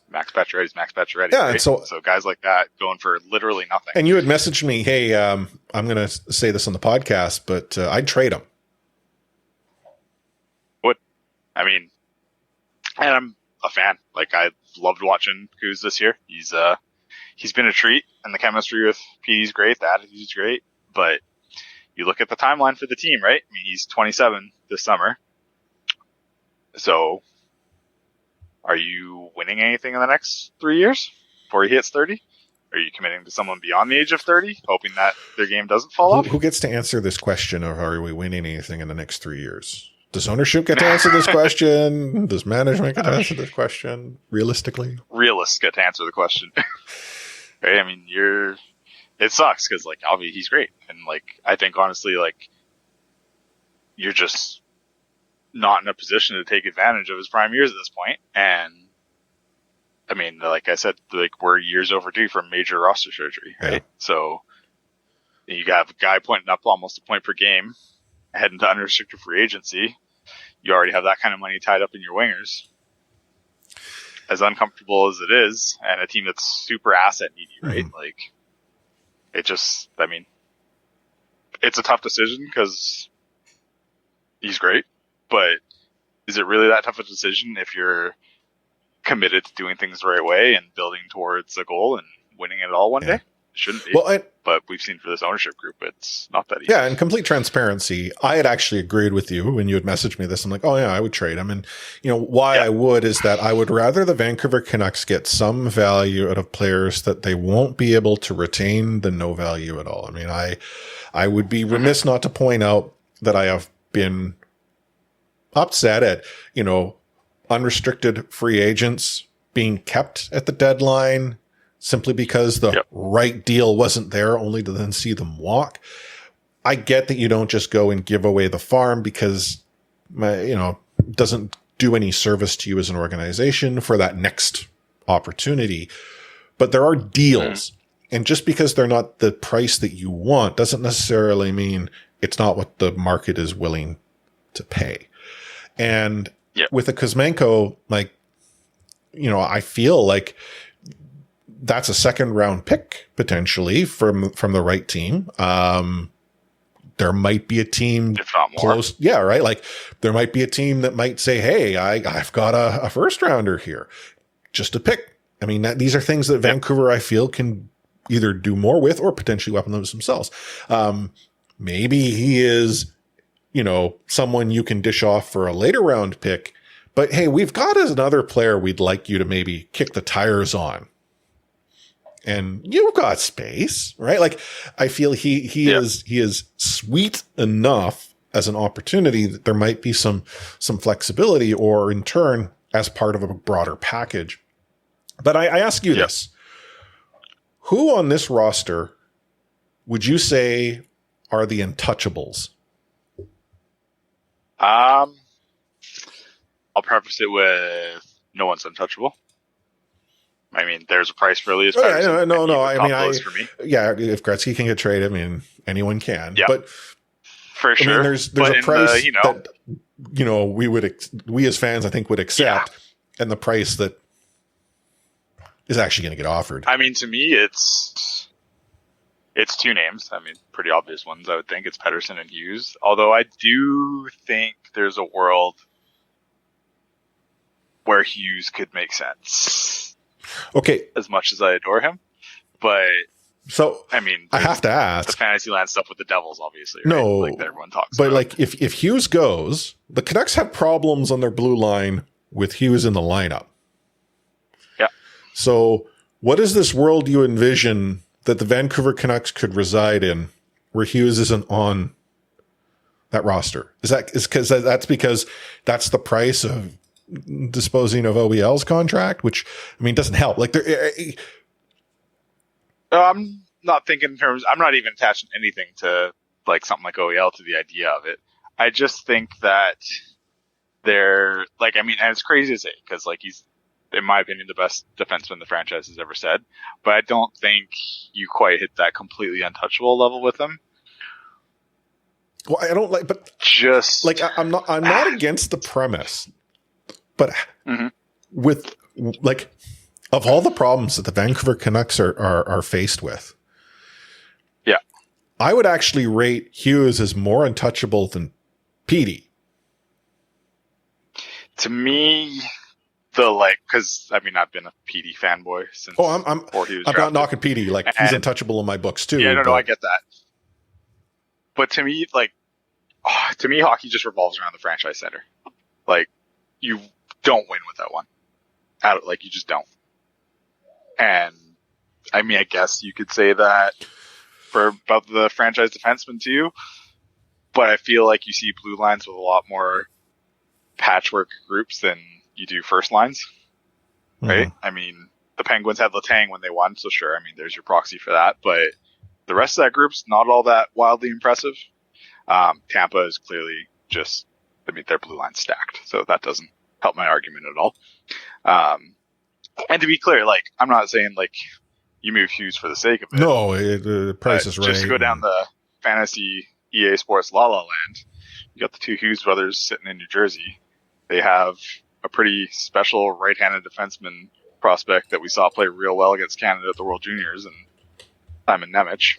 Max Pacioretty's Max Pacioretty. Yeah, right? and so guys like that going for literally nothing. And you had messaged me, hey, I'm going to say this on the podcast, but I'd trade him. I mean, and I'm a fan. Like, I loved watching Kuz this year. He's been a treat, and the chemistry with Petey's great. The attitude's great. But you look at the timeline for the team, right? I mean, he's 27 this summer. So, are you winning anything in the next 3 years before he hits 30? Are you committing to someone beyond the age of 30, hoping that their game doesn't fall off? Who gets to answer this question of are we winning anything in the next 3 years? Does ownership get to answer this question? Does management get to answer this question? Realistically? Realists get to answer the question. Right? I mean, it sucks because, like, obviously he's great. And, like, I think honestly, like, you're just not in a position to take advantage of his prime years at this point. And I mean, like I said, like, we're years overdue for major roster surgery, right? Yeah. So you got a guy pointing up almost a point per game, heading to unrestricted free agency. You already have that kind of money tied up in your wingers. As uncomfortable as it is, and a team that's super asset needy, right? Mm-hmm. Like, it just, I mean, it's a tough decision because he's great, but is it really that tough a decision if you're committed to doing things the right way and building towards a goal and winning it all one day? It shouldn't be. Well, but we've seen for this ownership group, it's not that easy. Yeah, and complete transparency, I had actually agreed with you when you had messaged me this. I'm like, oh yeah, I would trade him. And you know why I would is that I would rather the Vancouver Canucks get some value out of players that they won't be able to retain than no value at all. I mean, I would be remiss not to point out that I have been upset at, you know, unrestricted free agents being kept at the deadline simply because the right deal wasn't there, only to then see them walk. I get that you don't just go and give away the farm because, you know, it doesn't do any service to you as an organization for that next opportunity. But there are deals. And just because they're not the price that you want doesn't necessarily mean it's not what the market is willing to pay. And with a Kuzmenko, like, you know, I feel like that's a second round pick potentially from the right team. There might be a team if not more. Close. Yeah. Right. Like there might be a team that might say, hey, I've got a first rounder here, just a pick. I mean, these are things that Vancouver, I feel, can either do more with or potentially weapon themselves. Maybe he is, you know, someone you can dish off for a later round pick, but hey, we've got another player we'd like you to maybe kick the tires on. And you've got space, right? Like I feel he is sweet enough as an opportunity that there might be some flexibility or in turn as part of a broader package. But I ask you this, who on this roster would you say are the untouchables? I'll preface it with no one's untouchable. I mean, there's a price for Elias Pettersson. No. I mean, for me. If Gretzky can get traded, I mean, anyone can. Yeah. But for sure, I mean, there's a price that, you know, we as fans, I think, would accept, and the price that is actually going to get offered. I mean, to me, it's two names. I mean, pretty obvious ones. I would think it's Pettersson and Hughes. Although I do think there's a world where Hughes could make sense. Okay. As much as I adore him. But, so, I mean, I have to ask. The Fantasyland stuff with the Devils, obviously. Right? No. Like that everyone talks but, about. like, if Hughes goes, the Canucks have problems on their blue line with Hughes in the lineup. Yeah. So, what is this world you envision that the Vancouver Canucks could reside in where Hughes isn't on that roster? That's because that's the price of disposing of OEL's contract, which, I mean, doesn't help. Like I'm not thinking in terms. I'm not even attaching anything to like something like OEL to the idea of it. I just think that they're like, I mean, and it's crazy to say because like he's, in my opinion, the best defenseman the franchise has ever said. But I don't think you quite hit that completely untouchable level with him. Well, I don't like, but just like I'm not against the premise, but with like of all the problems that the Vancouver Canucks are faced with, yeah, I would actually rate Hughes as more untouchable than Petey. To me, because I mean I've been a Petey fanboy since. I'm not knocking Petey. Like he's and, untouchable in my books too. Yeah, no, I get that. But to me, hockey just revolves around the franchise center. Like, you don't win with that one. Like, you just don't. And, I mean, I guess you could say that for about the franchise defenseman too. But I feel like you see blue lines with a lot more patchwork groups than you do first lines. Right? I mean, the Penguins had Letang when they won, so sure, I mean, there's your proxy for that. But the rest of that group's not all that wildly impressive. Tampa is clearly just, I mean, their blue line's stacked, so that doesn't help my argument at all. And to be clear, like, I'm not saying like you move Hughes for the sake of it. No, the price is right. Just to go down the fantasy EA Sports La La Land, you got the two Hughes brothers sitting in New Jersey. They have a pretty special right-handed defenseman prospect that we saw play real well against Canada at the World Juniors, and Simon Nemec.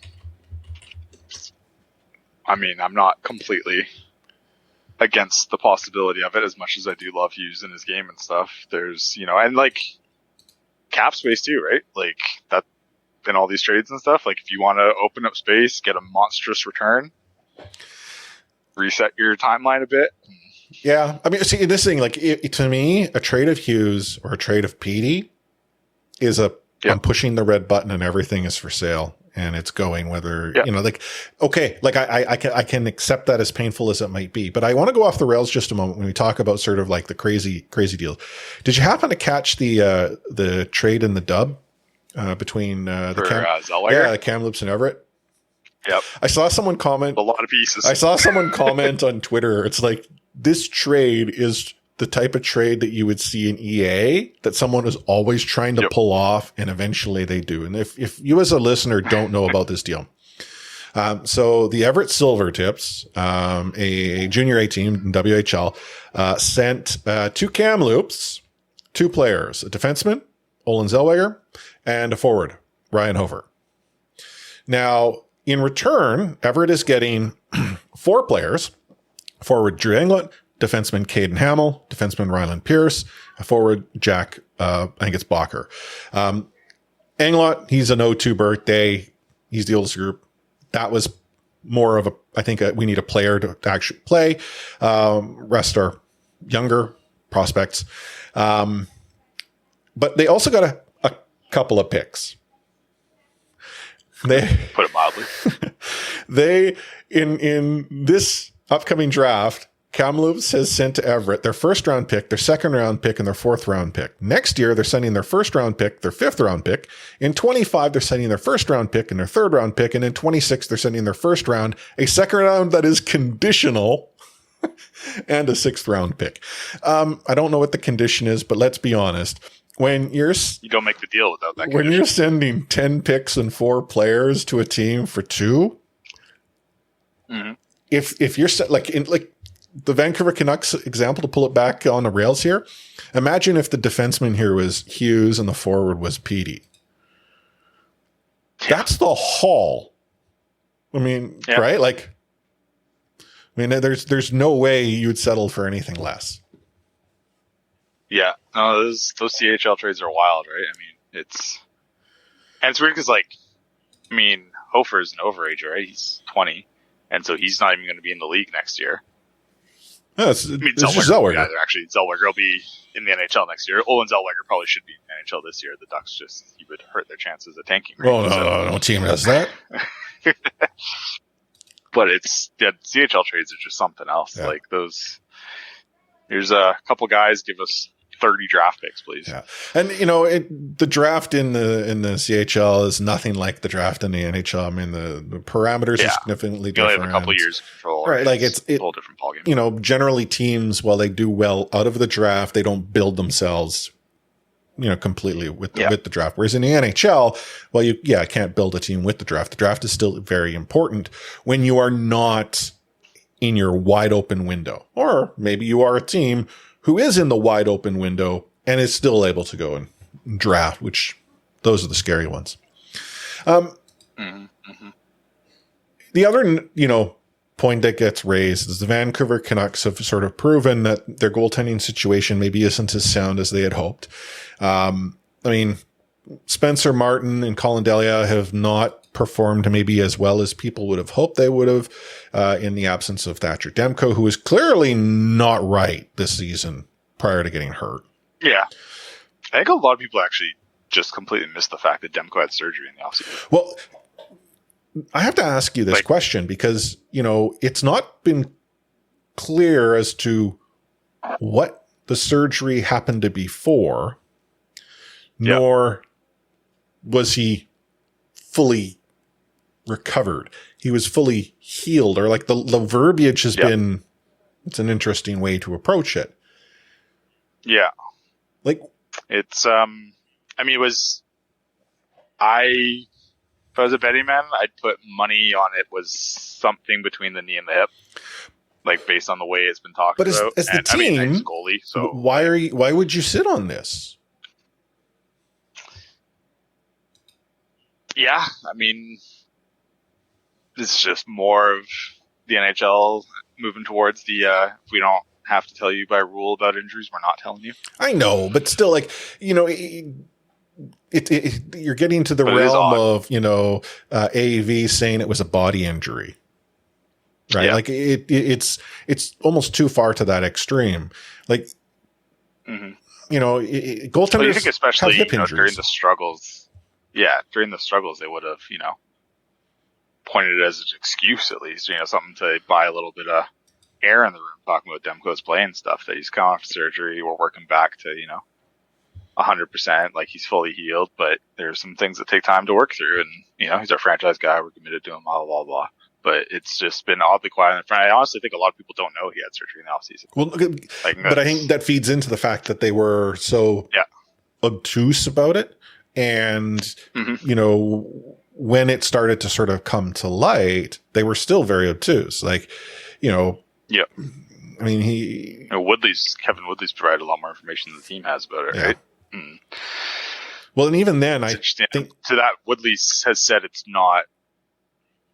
I mean, I'm not completely against the possibility of it as much as I do love Hughes in his game and stuff. There's, and like cap space too, right? Like that in all these trades and stuff. Like if you want to open up space, get a monstrous return, reset your timeline a bit. Yeah. I mean, see, this thing, like to me, a trade of Hughes or a trade of Petey is I'm pushing the red button and everything is for sale. And it's going whether, like, okay, like I can accept that as painful as it might be, but I want to go off the rails just a moment when we talk about sort of like the crazy deals. Did you happen to catch the trade in the dub between the Kamloops and Everett? Yep. I saw someone comment a lot of pieces. I saw someone comment on Twitter. It's like, this trade is the type of trade that you would see in EA that someone is always trying to pull off, and eventually they do. And if you as a listener don't know about this deal, so the Everett Silvertips, a junior A team in WHL, sent two Kamloops, two players, a defenseman, Olin Zellweger, and a forward, Ryan Hofer. Now, in return, Everett is getting four players, forward Drew Englert, defenseman Caden Hamill, defenseman Ryland Pierce, forward Jack, I think it's Bacher. Englert, he's an 0-2 birthday. He's the oldest group. That was more of we need a player to actually play. Rest are younger prospects. But they also got a couple of picks. They put it mildly. They, in this upcoming draft, Kamloops has sent to Everett their first round pick, their second round pick, and their fourth round pick. Next year, they're sending their first round pick, their fifth round pick. In 25, they're sending their first round pick and their third round pick. And in 26, they're sending their first round, a second round that is conditional, and a sixth round pick. I don't know what the condition is, but let's be honest. When you don't make the deal without that condition. When you're sending 10 picks and 4 players to a team for 2, if you're like the Vancouver Canucks example, to pull it back on the rails here, imagine if the defenseman here was Hughes and the forward was Petey. That's the haul. I mean, right? Like, I mean, there's no way you'd settle for anything less. Yeah, no, those CHL trades are wild, right? I mean, it's weird because, like, I mean, Hofer is an overager, right? He's 20, and so he's not even going to be in the league next year. No, it's Zellweger. Yeah, actually, Zellweger will be in the NHL next year. Olin Zellweger probably should be in the NHL this year. The Ducks he would hurt their chances of tanking. Right? Oh, no team does that. But CHL trades are just something else. Yeah. Like those. Here's a couple guys, give us 30 draft picks, please. Yeah. And, the draft in the CHL is nothing like the draft in the NHL. I mean, the parameters are significantly You only different. have a couple years of control. Right. Like it's a whole different ballgame. Generally teams, while they do well out of the draft, they don't build themselves, completely with the draft. Whereas in the NHL, well, you can't build a team with the draft. The draft is still very important when you are not in your wide open window, or maybe you are a team who is in the wide open window and is still able to go and draft, which those are the scary ones. The other, point that gets raised is the Vancouver Canucks have sort of proven that their goaltending situation maybe isn't as sound as they had hoped. Spencer Martin and Colin Delia have not performed maybe as well as people would have hoped they would have, in the absence of Thatcher Demko, who is clearly not right this season prior to getting hurt. Yeah. I think a lot of people actually just completely missed the fact that Demko had surgery in the offseason. Well, I have to ask you this question because, it's not been clear as to what the surgery happened to be for, nor was he fully recovered. He was fully healed, or like the verbiage has been, it's an interesting way to approach it. Yeah. Like it's, if I was a betting man, I'd put money on it was something between the knee and the hip, like based on the way it's been talked about. But as the team, ex-goalie, so why would you sit on this? Yeah, this is just more of the NHL moving towards the if we don't have to tell you by rule about injuries, we're not telling you. I know, but still, you're getting to the realm of, AAV saying it was a body injury, right? Yeah. Like it's almost too far to that extreme. Like, goaltenders well, you think especially have hip injuries. during the struggles, they would have, pointed it as an excuse at least, something to buy a little bit of air in the room, talking about Demko's play and stuff, that he's coming off surgery, we're working back to, 100%, like he's fully healed, but there's some things that take time to work through, and he's our franchise guy, we're committed to him, blah blah blah. But it's just been oddly quiet in the front. I honestly think a lot of people don't know he had surgery in the offseason. Well, but I think that feeds into the fact that they were so obtuse about it, and when it started to sort of come to light, they were still very obtuse. Like, Kevin Woodley's provided a lot more information than the team has about it, right? Mm. Well, and even then, I think to that, Woodley has said it's not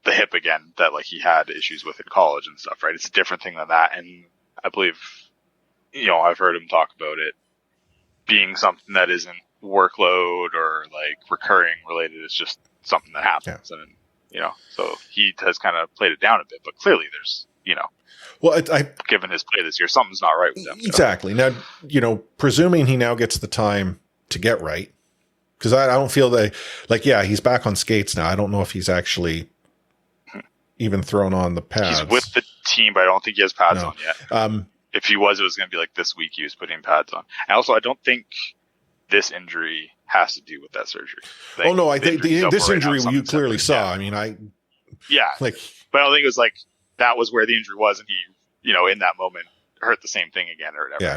the hip again that like he had issues with in college and stuff, right? It's a different thing than that, and I believe, I've heard him talk about it being something that isn't workload or like recurring related. It's just something that happens, and so he has kind of played it down a bit, but clearly there's, well, given his play this year, something's not right with him. Exactly. Now, presuming he now gets the time to get right, because I don't feel he's back on skates now. I don't know if he's actually even thrown on the pads. He's with the team, but I don't think he has pads on yet. If he was, it was going to be like this week he was putting pads on. And also, I don't think this injury has to do with that surgery. I think this injury you clearly saw. But I don't think it was like that was where the injury was, and he, in that moment hurt the same thing again or whatever. Yeah,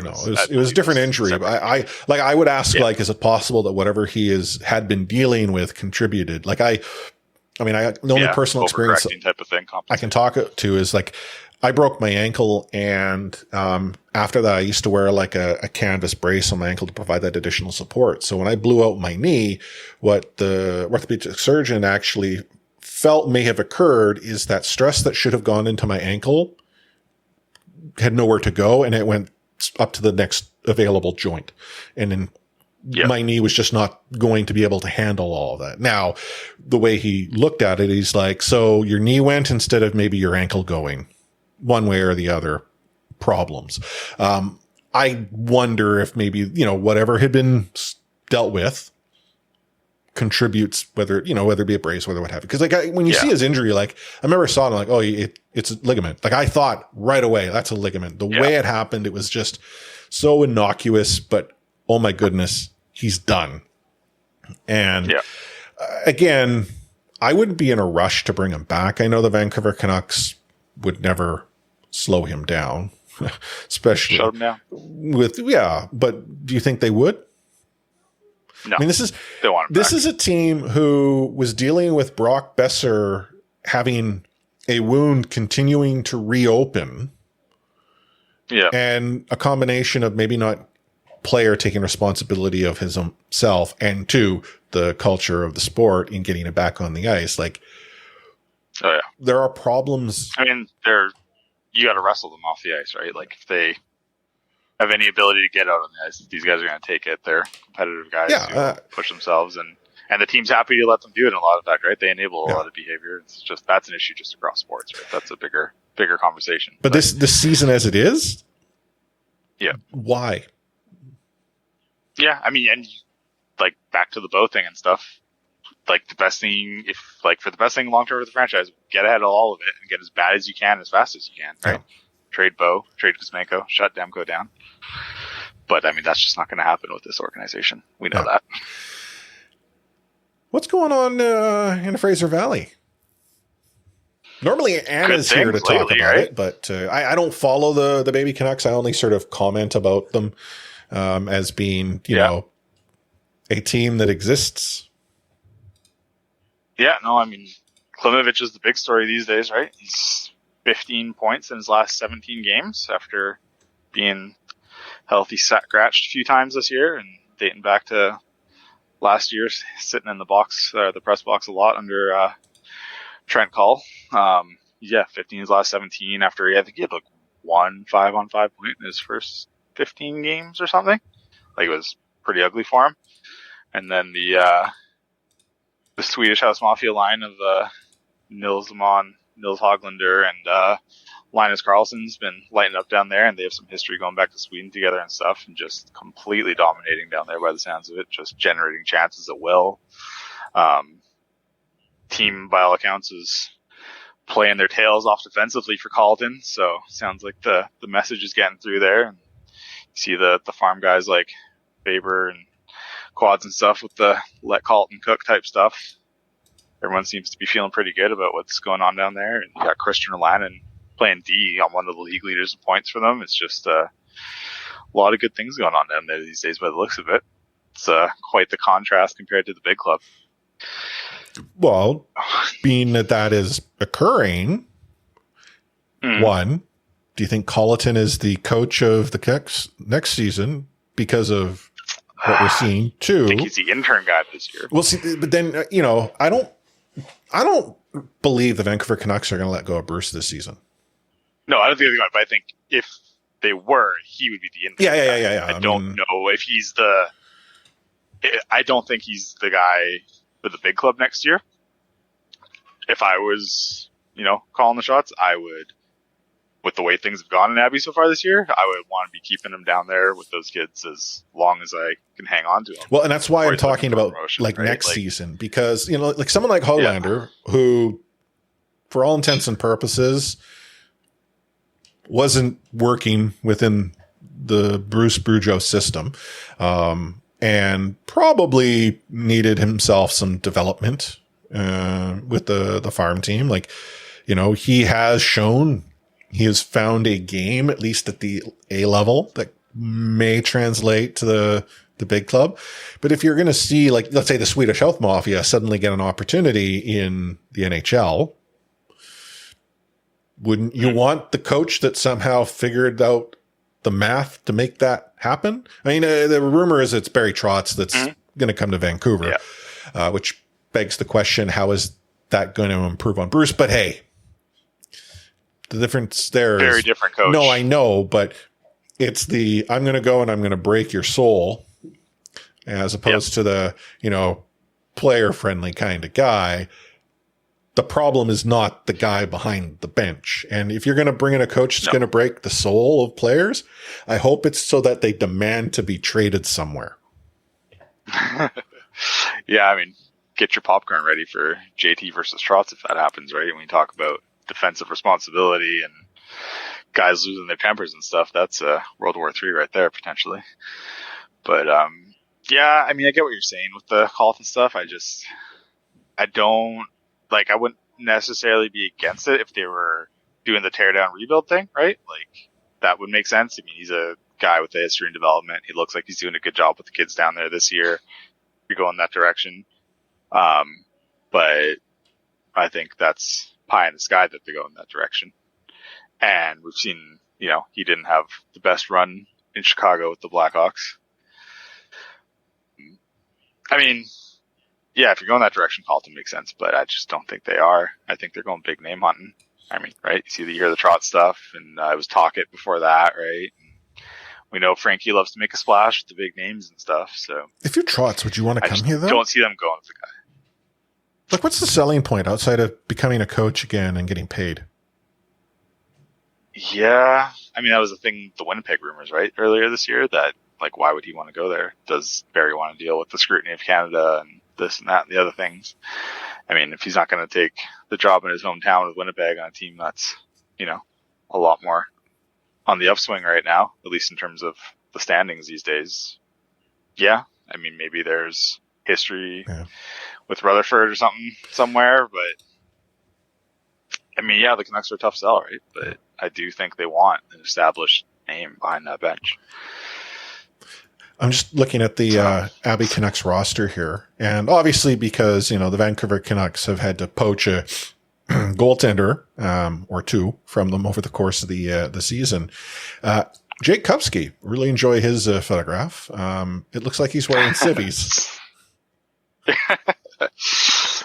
it was a different injury. I would ask, is it possible that whatever he had been dealing with contributed? The only personal experience type of thing I can talk to is I broke my ankle, and after that, I used to wear a canvas brace on my ankle to provide that additional support. So when I blew out my knee, what the orthopedic surgeon actually felt may have occurred is that stress that should have gone into my ankle had nowhere to go, and it went up to the next available joint. And then my knee was just not going to be able to handle all of that. Now, the way he looked at it, he's like, so your knee went instead of maybe your ankle going one way or the other. Problems. I wonder if maybe, whatever had been dealt with contributes, whether it be a brace, whether what have you. Because when you see his injury, I remember saw it, it's a ligament. I thought right away, that's a ligament. The way it happened, it was just so innocuous, but oh my goodness, he's done. And again, I wouldn't be in a rush to bring him back. I know the Vancouver Canucks would never slow him down, especially shut him down but do you think they would? No. I mean, this is a team who was dealing with Brock Besser having a wound continuing to reopen. Yeah. And a combination of maybe not player taking responsibility of his own self, and two, the culture of the sport in getting it back on the ice. Like, there are problems. I mean, you got to wrestle them off the ice, right? Like, if they have any ability to get out on the ice, these guys are going to take it. They're competitive guys who push themselves, and the team's happy to let them do it in a lot of fact, right? They enable a lot of behavior. It's just, that's an issue just across sports, right? That's a bigger conversation. But this season as it is, why? Yeah, I mean, and like back to the Bo thing and stuff. Like the best thing, for the best thing long term for the franchise, get ahead of all of it and get as bad as you can, as fast as you can. Right? Yeah. Trade Bo, trade Kuzmenko, shut Demko down. But I mean, that's just not going to happen with this organization. We know that. What's going on in the Fraser Valley? Normally Anna's here to talk about it, but I don't follow the baby Canucks. I only sort of comment about them as being, you know, a team that exists. Yeah, no, I mean, Klimovich is the big story these days, right? He's 15 points in his last 17 games after being healthy scratched a few times this year and dating back to last year, sitting in the box, the press box a lot under Trent Cull. 15 his last 17 after I think he had like 1 5-on-5 point in his first 15 games or something. Like, it was pretty ugly for him. And then the Swedish House Mafia line of Nils Amon, Nils Hoglander, and Linus Karlsson's been lighting up down there, and they have some history going back to Sweden together and stuff, and just completely dominating down there by the sounds of it, just generating chances at will. Team, by all accounts, is playing their tails off defensively for Carleton, so sounds like the message is getting through there. And you see the farm guys like Faber and Quads and stuff with the let Carleton cook type stuff. Everyone seems to be feeling pretty good about what's going on down there. And you got Christian Olanen playing D on one of the league leaders in points for them. It's just a lot of good things going on down there these days by the looks of it. It's quite the contrast compared to the big club. Well, being that is occurring, one, do you think Colleton is the coach of the Canucks next season because of what we're seeing? Two, I think he's the intern guy this year. Well, see, but then I don't believe the Vancouver Canucks are going to let go of Bruce this season. No, I don't think they're going to. But I think if they were, he would be the intern. Yeah. I don't know if he's the. I don't think he's the guy for the big club next year. If I was, calling the shots, I would. With the way things have gone in Abbey so far this year, I would want to be keeping him down there with those kids as long as I can hang on to them. Well, and that's why I'm talking about next season, because like someone like Hoglander, who, for all intents and purposes, wasn't working within the Bruce Boudreau system, and probably needed himself some development with the farm team. Like, he has shown. He has found a game, at least at the A level, that may translate to the big club. But if you're going to see, like, let's say the Swedish Health Mafia suddenly get an opportunity in the NHL, wouldn't you want the coach that somehow figured out the math to make that happen? I mean, the rumor is it's Barry Trotz that's going to come to Vancouver, which begs the question, how is that going to improve on Bruce? But hey, the difference there is very different coach. No, I know, but it's I'm going to go and I'm going to break your soul, as opposed to the, player friendly kind of guy. The problem is not the guy behind the bench. And if you're going to bring in a coach that's going to break the soul of players, I hope it's so that they demand to be traded somewhere. Yeah. I mean, get your popcorn ready for JT versus Trotz if that happens, right? When we talk about defensive responsibility and guys losing their tempers and stuff, that's World War III right there, potentially. But yeah, I mean, I get what you're saying with the Colton stuff. I wouldn't necessarily be against it if they were doing the tear down rebuild thing, right? Like, that would make sense. I mean, he's a guy with a history in development. He looks like he's doing a good job with the kids down there this year. You're going that direction. But I think that's pie in the sky that they're going that direction. And we've seen, he didn't have the best run in Chicago with the Blackhawks. I mean, yeah, if you're going that direction, Colton makes sense, but I just don't think they are. I think they're going big name hunting. I mean, right? You see the Year of the Trot stuff, and it was Talkett before that, right? And we know Frankie loves to make a splash with the big names and stuff, so. If you're Trots, would you want to come here, though? I don't see them going with the guy. Like, what's the selling point outside of becoming a coach again and getting paid? Yeah. I mean, that was the thing, the Winnipeg rumors, right? Earlier this year that, like, why would he want to go there? Does Barry want to deal with the scrutiny of Canada and this and that and the other things? I mean, if he's not going to take the job in his hometown with Winnipeg on a team that's, a lot more on the upswing right now, at least in terms of the standings these days. Yeah. I mean, maybe there's history with Rutherford or something somewhere, but I mean, yeah, the Canucks are a tough sell, right? But I do think they want an established name behind that bench. I'm just looking at the Abbey Canucks roster here, and obviously because the Vancouver Canucks have had to poach a goaltender or two from them over the course of the season. Jake Kupski, really enjoy his photograph. It looks like he's wearing civvies.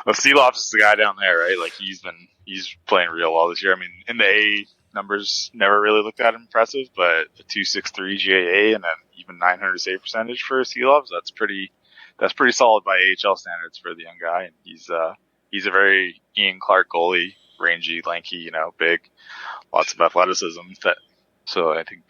Well, Seeloff is the guy down there, right? Like he's playing real well this year. I mean, in the A numbers never really looked that impressive, but a 2.63 GAA and an even 900 save percentage for Seeloff, that's pretty solid by AHL standards for the young guy. And he's a very Ian Clark goalie, rangy, lanky, big, lots of athleticism. So I think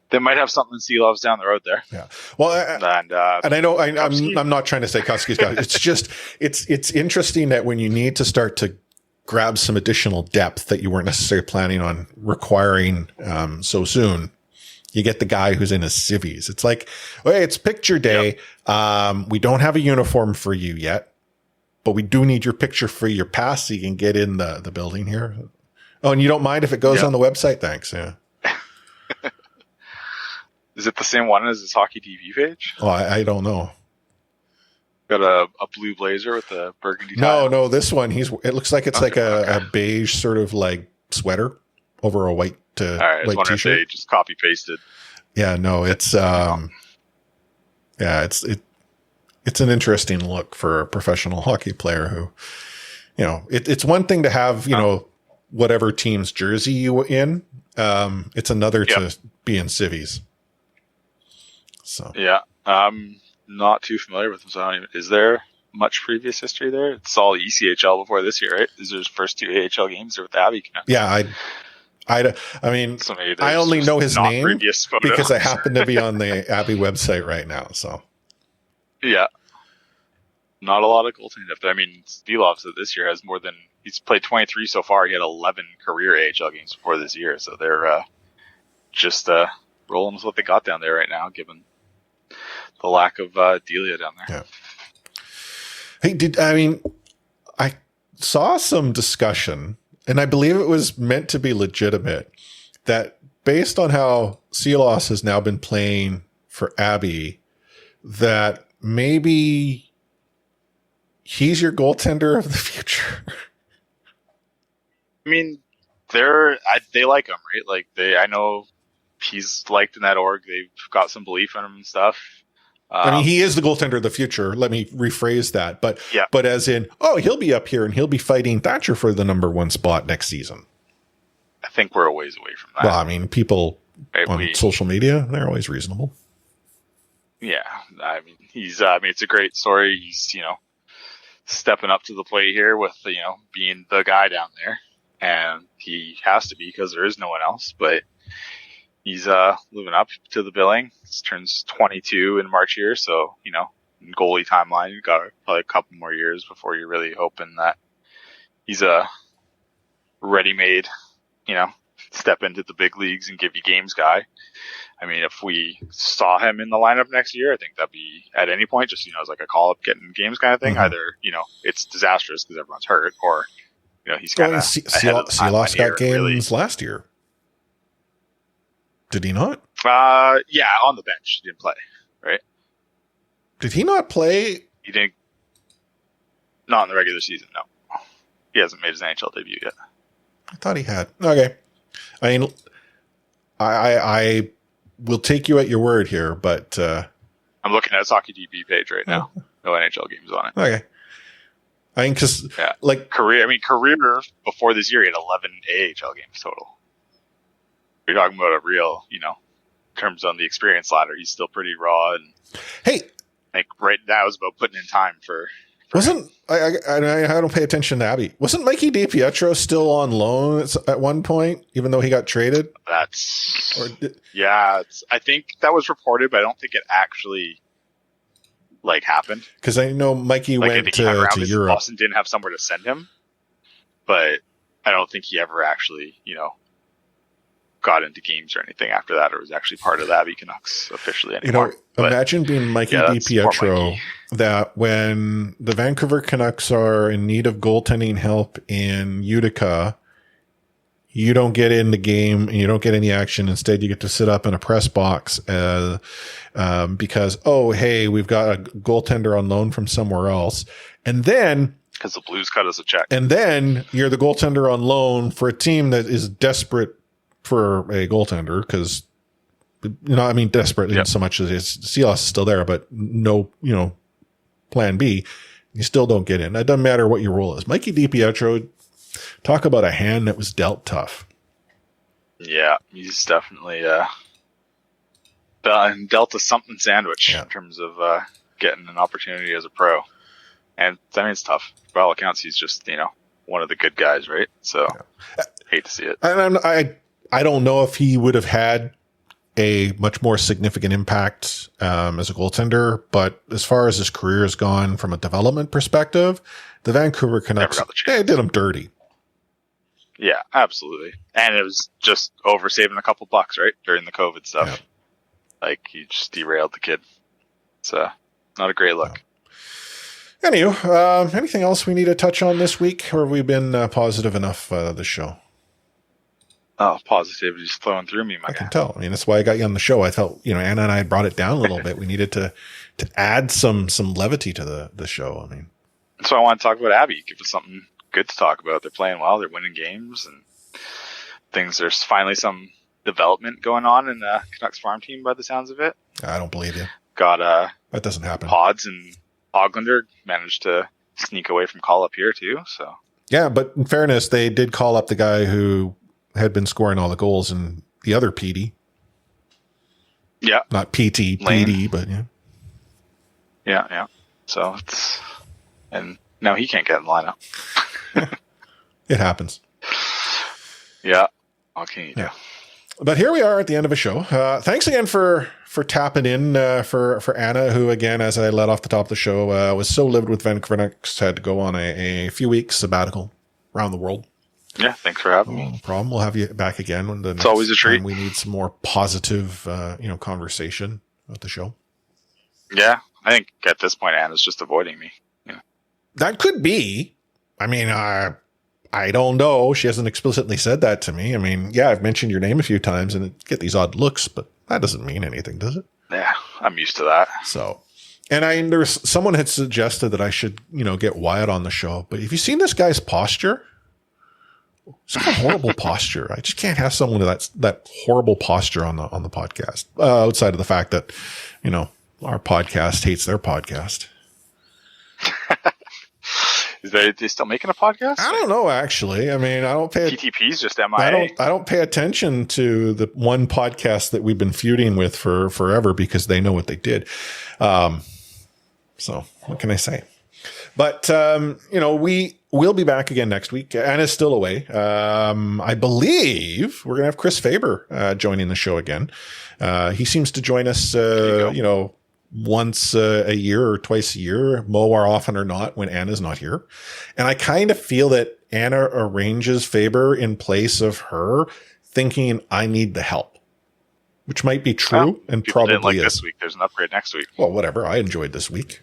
they might have something in Seeloff's down the road there. Yeah. Well, and I know I'm not trying to say Kuski's guy. It's just it's interesting that when you need to start to grab some additional depth that you weren't necessarily planning on requiring so soon, you get the guy who's in his civvies. It's like, hey, it's picture day. Yep. We don't have a uniform for you yet, but we do need your picture for your pass so you can get in the building here. Oh, and you don't mind if it goes on the website? Thanks. Yeah. Is it the same one as his hockey TV page? Oh, I don't know. Got a blue blazer with a burgundy tie. No, this one, it looks like it's a beige sort of like sweater over a white all right, I was wondering t-shirt. if they just copy pasted. Yeah, no, it's it's an interesting look for a professional hockey player who, it's one thing to have, whatever team's jersey you in. It's another to be in civvies. So yeah, I'm not too familiar with them. So is there much previous history there? It's all ECHL before this year, right? These are his first two AHL games with the Abbey Canucks. Yeah, I mean, so I only know his name because I happen to be on the Abbey website right now. So yeah, not a lot of goaltending depth. I mean, Stilov said this year has more than he's played 23 so far. He had 11 career AHL games before this year, so they're just rolling with what they got down there right now, given the lack of Delia down there. Yeah. Hey, I saw some discussion, and I believe it was meant to be legitimate, that based on how Seelos has now been playing for Abbey, that maybe he's your goaltender of the future. I mean, they like him, right? Like I know he's liked in that org. They've got some belief in him and stuff. I mean, he is the goaltender of the future. Let me rephrase that. But as in, he'll be up here and he'll be fighting Thatcher for the number one spot next season. I think we're a ways away from that. Well, I mean, people on social media, they're always reasonable. Yeah. I mean, it's a great story. He's, stepping up to the plate here with, being the guy down there. And he has to be because there is no one else. But he's living up to the billing. He turns 22 in March here, so in goalie timeline, you've got probably a couple more years before you're really hoping that he's a ready-made, step into the big leagues and give you games guy. I mean, if we saw him in the lineup next year, I think that'd be at any point, just, as like a call up getting games kind of thing. Either, it's disastrous because everyone's hurt, or, he's kind of Silas got games last year. Did he not? Yeah, on the bench. He didn't play, right? Did he not play? He didn't. Not in the regular season, no. He hasn't made his NHL debut yet. I thought he had. Okay. I mean, I will take you at your word here, but I'm looking at his Hockey DB page right now. No NHL games on it. Okay. I mean, because career before this year, he had 11 AHL games total. You're talking about a real, in terms on the experience ladder, he's still pretty raw. And hey, like right now is about putting in time for wasn't I don't pay attention to Abby. Wasn't Mikey DiPietro still on loan at one point, even though he got traded? I think that was reported, but I don't think it actually happened. Because I know Mikey went to Europe. Boston didn't have somewhere to send him, but I don't think he ever actually, got into games or anything after that, or was actually part of the Abbey Canucks officially anymore. Imagine being Mikey DiPietro, that when the Vancouver Canucks are in need of goaltending help in Utica, you don't get in the game and you don't get any action. Instead, you get to sit up in a press box because, hey, we've got a goaltender on loan from somewhere else. And then because the Blues cut us a check. And then you're the goaltender on loan for a team that is desperate for a goaltender because, desperate in so much as Silas is still there, but no, plan B. You still don't get in. It doesn't matter what your role is. Mikey DiPietro, talk about a hand that was dealt tough. Yeah, he's definitely dealt a something sandwich in terms of getting an opportunity as a pro. And it's tough. By all accounts, he's just, one of the good guys, right? So, hate to see it. And I don't know if he would have had a much more significant impact as a goaltender, but as far as his career has gone from a development perspective, the Vancouver Canucks, they did him dirty. Yeah, absolutely. And it was just over saving a couple bucks, right? During the COVID stuff. Yeah. He just derailed the kid. It's not a great look. Yeah. Anywho, anything else we need to touch on this week, or have we been positive enough this show? Oh, positivity's flowing through me, my guy. I can tell. That's why I got you on the show. I felt, Anna and I brought it down a little bit. We needed to add some levity to the show. So I want to talk about Abby. Give us something good to talk about. They're playing well. They're winning games and things. There's finally some development going on in the Canucks farm team by the sounds of it. I don't believe you. Got that doesn't happen. Pods and Oglander managed to sneak away from call up here too. So yeah, but in fairness, they did call up the guy who had been scoring all the goals and the other PD. Yeah. Not PT, Lane. PD, but yeah. Yeah. So and now he can't get in the lineup. It happens. Yeah. What can you do? But here we are at the end of a show. Thanks again for tapping in for Anna, who, again, as I let off the top of the show, was so livid with Vancouver Canucks, had to go on a few weeks sabbatical around the world. Yeah, thanks for having me. No problem. We'll have you back again when it's always a treat. We need some more positive, conversation about the show. Yeah, I think at this point, Anna's just avoiding me. Yeah. That could be. I don't know. She hasn't explicitly said that to me. I've mentioned your name a few times and get these odd looks, but that doesn't mean anything, does it? Yeah, I'm used to that. So, and there's someone had suggested that I should, get Wyatt on the show, but have you seen this guy's posture? It's got horrible posture. I just can't have someone with that horrible posture on the podcast. Outside of the fact that, our podcast hates their podcast. Is they still making a podcast? I don't know, actually. I don't pay TTP's just MIA. I don't pay attention to the one podcast that we've been feuding with for forever because they know what they did. So what can I say? But we'll be back again next week. Anna's still away. I believe we're going to have Chris Faber joining the show again. He seems to join us, once a year or twice a year, more often or not, when Anna's not here. And I kind of feel that Anna arranges Faber in place of her, thinking I need the help. which might be true and people probably didn't like is. this week. There's an upgrade next week. Well, whatever. I enjoyed this week.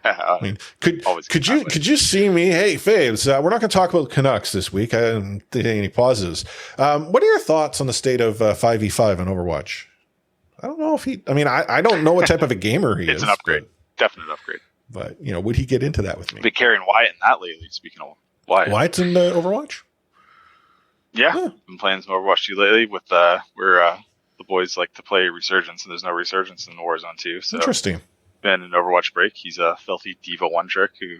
I mean, could you see me? Hey, Faves, we're not going to talk about Canucks this week. I didn't think any positives. What are your thoughts on the state of 5v5 on Overwatch? I don't know if I don't know what type of a gamer he is. It's an upgrade. Definite upgrade. But, would he get into that with me? Been carrying Wyatt in that lately, speaking of Wyatt. Wyatt's in Overwatch? Yeah. Been playing some Overwatch 2 lately with, the boys like to play Resurgence, and there's no Resurgence in Warzone 2. So interesting. Been an Overwatch break. He's a filthy diva one trick who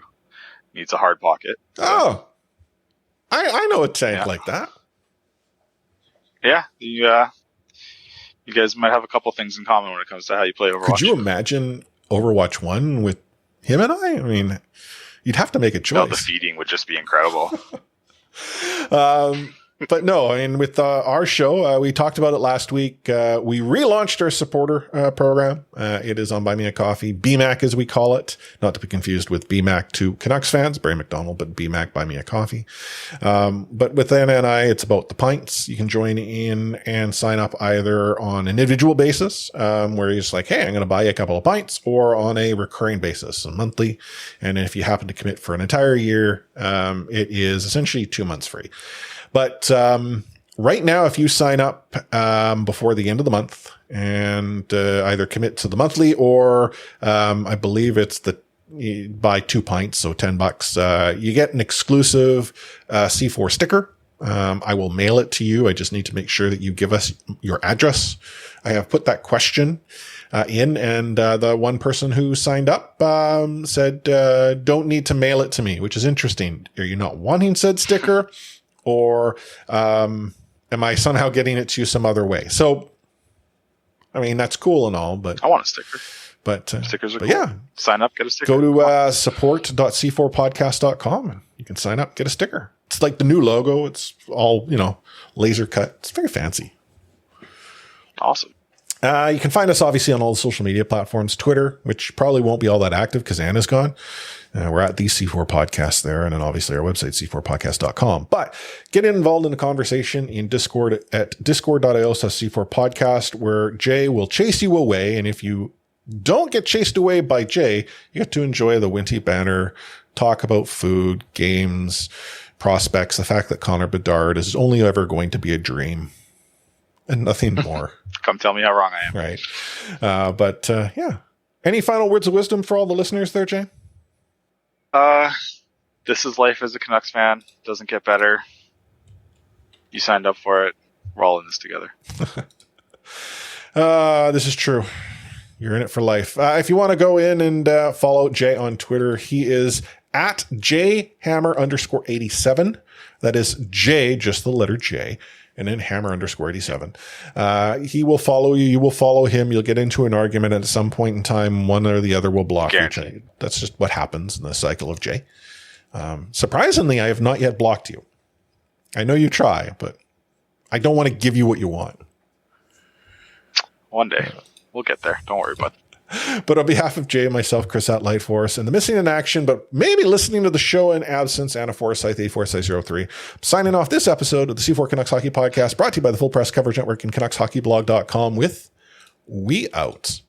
needs a hard pocket. So, oh, I know a tank like that. Yeah, you guys might have a couple things in common when it comes to how you play Overwatch. Could you imagine Overwatch 1 with him and I? I mean, you'd have to make a choice. No, the feeding would just be incredible. But no, I mean, with our show, we talked about it last week. We relaunched our supporter program. It is on Buy Me a Coffee, BMAC as we call it, not to be confused with BMAC to Canucks fans, Barry McDonald, but BMAC, Buy Me a Coffee. But with NNI, it's about the pints. You can join in and sign up either on an individual basis, where you're just like, hey, I'm going to buy you a couple of pints, or on a recurring basis, a monthly. And if you happen to commit for an entire year, it is essentially 2 months free. But right now, if you sign up before the end of the month and either commit to the monthly, or I believe it's you buy 2 pints, so $10, you get an exclusive C4 sticker. I will mail it to you. I just need to make sure that you give us your address. I have put that question in, and the one person who signed up said, don't need to mail it to me, which is interesting. Are you not wanting said sticker? Or am I somehow getting it to you some other way? So, I mean, that's cool and all, but I want a sticker. But stickers are cool. Yeah, sign up, get a sticker. Go to support.c4podcast.com and you can sign up, get a sticker. It's like the new logo. It's all laser cut. It's very fancy. Awesome. You can find us obviously on all the social media platforms. Twitter, which probably won't be all that active because Anna's gone. We're at the C4 Podcast there, and then obviously our website, c4podcast.com. But get involved in the conversation in Discord at discord.io/C4 Podcast, where Jay will chase you away. And if you don't get chased away by Jay, you get to enjoy the Winty banner, talk about food, games, prospects, the fact that Connor Bedard is only ever going to be a dream and nothing more. Come tell me how wrong I am. Right. But yeah. Any final words of wisdom for all the listeners there, Jay? This is life as a Canucks fan. Doesn't get better. You signed up for it. We're all in this together. This is true. You're in it for life. If you want to go in and follow Jay on Twitter, he is at jhammer_87. That is J, just the letter J, and then hammer_87. He will follow you. You will follow him. You'll get into an argument, and at some point in time, one or the other will block you. That's just what happens in the cycle of Jay. Surprisingly, I have not yet blocked you. I know you try, but I don't want to give you what you want. One day. We'll get there. Don't worry about it. But on behalf of Jay and myself, Chris at Light Force, and the missing in action, but maybe listening to the show in absence, Anna Forsyth, 84603, signing off this episode of the C4 Canucks Hockey Podcast, brought to you by the Full Press Coverage Network and CanucksHockeyBlog.com with We Out.